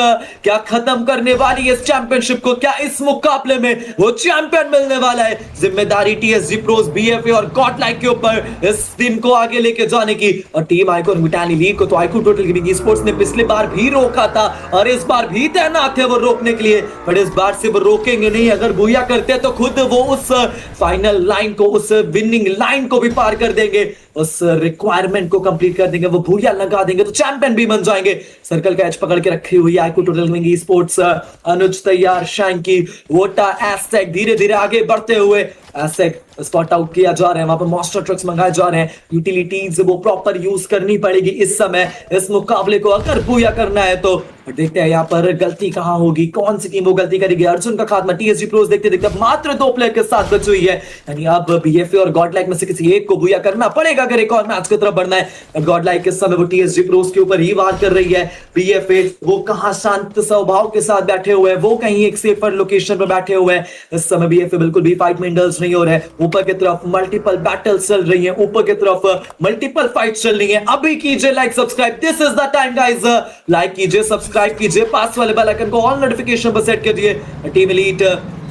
क्या खत्म करने वाली है इस चैंपियनशिप को? क्या इस मुकाबले में वो चैंपियन मिलने वाला है? जिम्मेदारी टीएसजी प्रोस, बीएफए और गॉडलाइक के ऊपर इस टीम को आगे लेके जाने की। और टीम आईक्यू रंगुटान एलीट को तो IQ total gaming esports ने पिछली बार भी रोका था और इस बार भी तैनात है वो रोकने के लिए, पर इस बार से वो रोकेंगे नहीं। अगर बुया करते हैं तो खुद वो उस फाइनल लाइन को, उस विनिंग लाइन को भी पार कर देंगे, उस रिक्वायरमेंट को कंप्लीट कर देंगे, वो भूया लगा देंगे तो चैंपियन भी बन जाएंगे। सर्कल का एज पकड़ के रखी हुई है iQOO total gaming esports, Anuj तैयार, शैंकी, वोटा, एस्टेक धीरे धीरे आगे बढ़ते हुए। एस्टेक स्पॉट आउट किया जा रहा है, वहां पर मॉन्स्टर ट्रक्स मंगाए जा रहे हैं, यूटिलिटीज वो प्रॉपर यूज करनी पड़ेगी इस समय इस मुकाबले को अगर पूरा करना है तो। देखते हैं यहाँ पर गलती कहां होगी, कौन सी टीम वो गलती करेगी। अर्जुन का खात्मा, टीएसजी प्रोस देखते देखते मात्र 2 प्लेयर के साथ बची हुई है, यानी अब बीएफए और गॉडलाइक में से किसी एक को बुया करना पड़ेगा अगर एक और मैच की तरफ बढ़ना है। गॉडलाइक इस समय वो टीएसजी प्रोस के ऊपर ही वार कर रही है, बीएफए वो कहां शांत स्वभाव के साथ बैठे हुए हैं, वो कहीं एक सेफर लोकेशन पर बैठे हुए हैं। इस समय बीएफए बिल्कुल भी फाइट में इंडल्ज नहीं हो रहा है, ऊपर की तरफ मल्टीपल बैटल्स चल रही हैं, ऊपर की तरफ मल्टीपल फाइट्स चल रही हैं। अभी कीजिए like subscribe, this is the time guys, like कीजिए, सब्सक्राइब कीजिए, पास वाले बेल आइकन को ऑल नोटिफिकेशन पर सेट कीजिए। टीम एलीट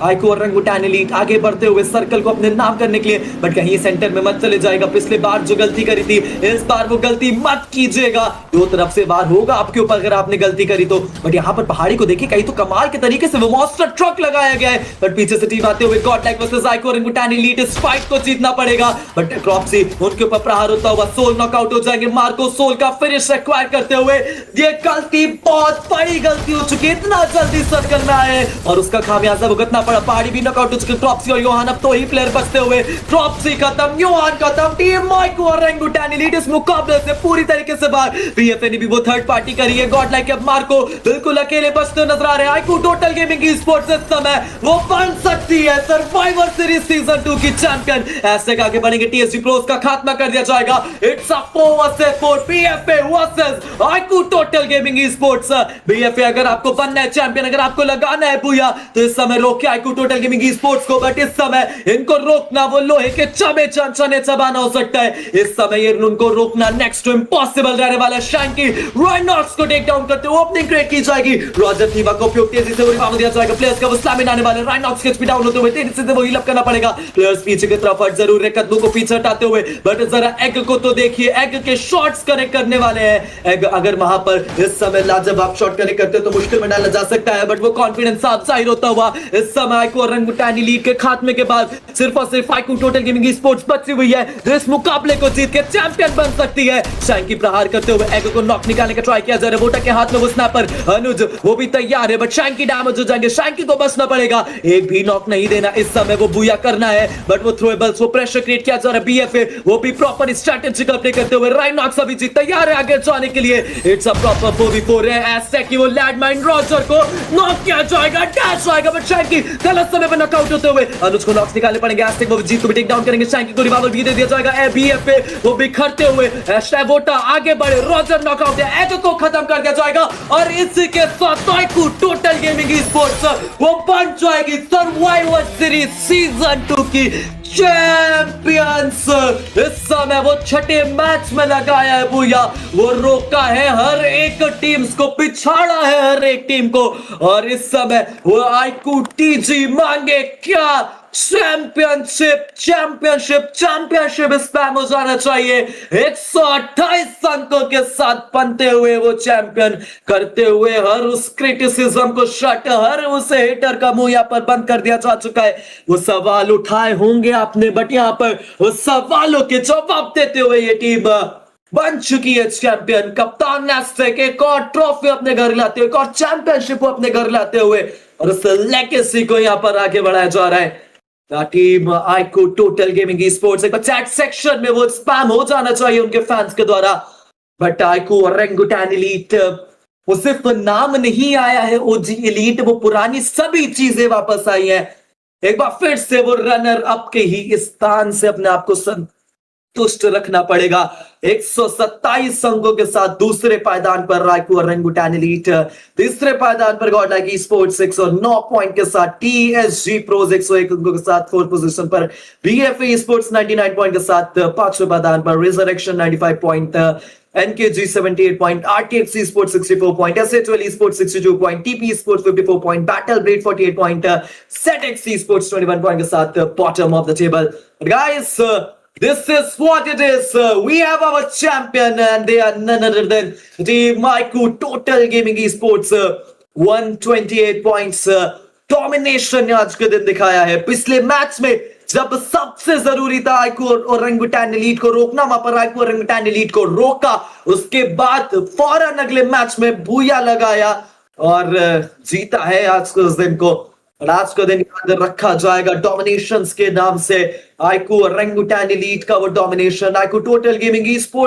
आइको और रंगुटान एलीट आगे बढ़ते हुए सर्कल को अपने नाम करने के लिए, बट कहीं सेंटर में मत चले जाएगा। पिछले बार जो गलती करी थी इस बार वो गलती मत कीजिएगा। दो तरफ से वार होगा आपके ऊपर अगर आपने गलती करी तो। बट यहाँ पर पहाड़ी को देखिए, कहीं तो कमाल के तरीके से वो मॉन्स्टर ट्रक लगाया गया है, बट पीछे से टीम आते हुए गॉडलाइक वर्सेस आइको और रंगुटान एलीट, इस फाइट को जीतना पड़ेगा। बट क्रॉप्सी उनके ऊपर प्रहार होता हुआ सोल नॉकआउट हो जाएंगे। मार्को सोल का फिनिश एक्वायर करते हुए, ये गलती बहुत बड़ी गलती हो चुकी है, इतना जल्दी सर्कल में आए और उसका खामियाजा भुगतना पड़ा। पहाड़ी भी नॉकआउट हो चुके, क्रॉप्सी और योहान अब तो ही प्लेयर बचते हुए। क्रॉप्सी खत्म, योहान खत्म, टीम आइको और रंगुटान एलीट इस मुकाबले से पूरी तरीके से बाहर। बीएफए ने भी वो थर्ड पार्टी करी है। गॉडलाइक अब मार्को बिल्कुल अकेले बचते नजर आ रहे हैं। आइको टोटल गेमिंग ई स्पोर्ट्स इस समय वो बन सकती है सर्वाइवर सीरीज सीजन 2 की चैंपियन। ऐसे आगे बढ़ेंगे, टीएसजी प्रोस का खात्मा कर दिया जाएगा। It's a 4 versus 4 BFA versus आइको total gaming e sports. BFA अगर आपको बनना है चैंपियन, अगर आपको लगाना है बुया, तो इस समय रोक के आइको टोटल गेमिंग ई स्पोर्ट्स को। बट इस समय इनको रोकना वो लोहे के चने चबाना हो सकता है। इस समय ये उनको रोकना नेक्स्ट टू इम्पॉसिबल रहने वाला है। शैंकी राइनॉक्स को टेक डाउन करते हुए ओपनिंग क्रिएट की जाएगी। रॉजर थीवा को उपयोग तेजी से वो रिवाइव दिया जाएगा। प्लेयर्स का वो स्लैमिंग आने वाले, राइनॉक्स के एचपी डाउन होते हुए तेजी से वो हील अप करना पड़ेगा। प्लेयर्स पीछे की तरफ हट जरूर है, कदमों को पीछे हटाते हुए। बट जरा एग को तो देखिए, एग के शॉट्स कनेक्ट करने वाले हैं। एग अगर वहां पर इस समय लाजवाब शॉट कनेक्ट करते तो मुश्किल में डाला जा सकता है, बट वो कॉन्फिडेंस साफ जाहिर होता हुआ। इस समय आइको और रंगुटान एलीट के खात्मे के बाद सिर्फ और सिर्फ आइको टोटल गेमिंग ई स्पोर्ट्स बची हुई है जो इस मुकाबले को जीत के चैंपियन बन सकती है। शैंकी प्रहार करते हुए एग को नॉक निकालने का ट्राई किया जा रहा है। वोटा के हाथ में वो स्नैपर, अनुज वो भी तैयार है, बट शैंकी डैमेज हो जाएंगे। शैंकी को बचना पड़ेगा, एक भी नॉक नहीं देना इस समय, वो बुया करना है। बट वो थ्रोएबल्स, वो प्रेशर क्रिएट किया जा रहा है। बीएफए वो भी प्रॉपर स्ट्रेटेजिकल प्ले करते हुए। राइनॉक्स अभी जी तैयार है आगे जाने के लिए। इट्स अ प्रॉपर 4v4 है, ऐसे कि वो लैंडमाइन रॉजर को नॉक किया जाएगा, डैश आएगा, बट शैंकी गलत समय पर नॉकआउट होते हुए। अनुज को नॉक्स निकालने पड़ेंगे। एस्टेक वो जीत को भी टेक डाउन करेंगे। शैंकी को रिवाइवल भी दे दिया जाएगा। बीएफए वो बिखरते हुए, वोटा आगे बढ़े, रॉजर नॉकआउट है, एग को खत्म कर दिया जाएगा। और इसी के साथ आइको टोटल गेमिंग ई स्पोर्ट्स वो बन जाएगी सर्वाइवर सीरीज सीजन 2 की चैंपियंस। इस समय वो छठे मैच में लगाया है बुया, वो रोका है हर एक टीम्स को, पिछाड़ा है हर एक टीम को। और इस समय वो आइको टीजी मांगे क्या? चैंपियनशिप चैंपियनशिप चैंपियनशिप स्पैम हो जाना चाहिए। 128 अंकों के साथ बनते हुए वो चैंपियन, करते हुए हर उस क्रिटिसिज्म को शट, हर उस हेटर का मुंह यहाँ पर बंद कर दिया जा चुका है। वो सवाल उठाए होंगे आपने, बट यहाँ पर उस सवालों के जवाब देते हुए ये टीम बन चुकी है चैंपियन। कप्तान नेस्टेक एक और ट्रॉफी अपने घर लाते हुए, एक और चैंपियनशिप को अपने घर लाते हुए, और उस लेगेसी को यहाँ पर आगे बढ़ाया जा रहा है। Team आइको total gaming e sports, एक चैट सेक्शन में वो स्पैम हो जाना चाहिए उनके फैंस के द्वारा। बट आइको और रंगुटान एलीट वो सिर्फ नाम नहीं आया है ओजी एलीट, वो पुरानी सभी चीजें वापस आई हैं। एक बार फिर से वो रनर अप के ही स्थान से अपने आप को संतुष्ट रखना पड़ेगा। 127 अंकों के साथ दूसरे पायदान पर आइको और रंगुटान एलीट, तीसरे पायदान पर गॉडलाइक ई स्पोर्ट्स 109 पॉइंट के साथ, टीएसजी प्रोज 101 अंकों के साथ फोर्थ पोजीशन पर, बीएफए ई स्पोर्ट्स 99 पॉइंट के साथ पांचवें पायदान पर, resurrection 95 point, NKG 78 point, RTX esports 64 point, SHL esports 62 point, TP Sports 54 point, battle blade 48 point, Setex esports 21 point के साथ bottom of the table. Guys, this is what it is. We have our champion and they are none other than Team Aiko Total Gaming Esports. 128 points. Domination ने आज के दिन दिखाया है। पिछले मैच में जब सबसे जरूरी था आइको और रंगुटान एलीट को रोकना, वहां पर आइको और रंगुटान एलीट को रोका। उसके बाद फौरन अगले मैच में भूया लगाया और जीता है आज के उस दिन को। और आज का दिन याद रखा जाएगा डोमिनेशंस के नाम से। आइको और रंगुटान एलीट का वो domination, आइको total gaming e sports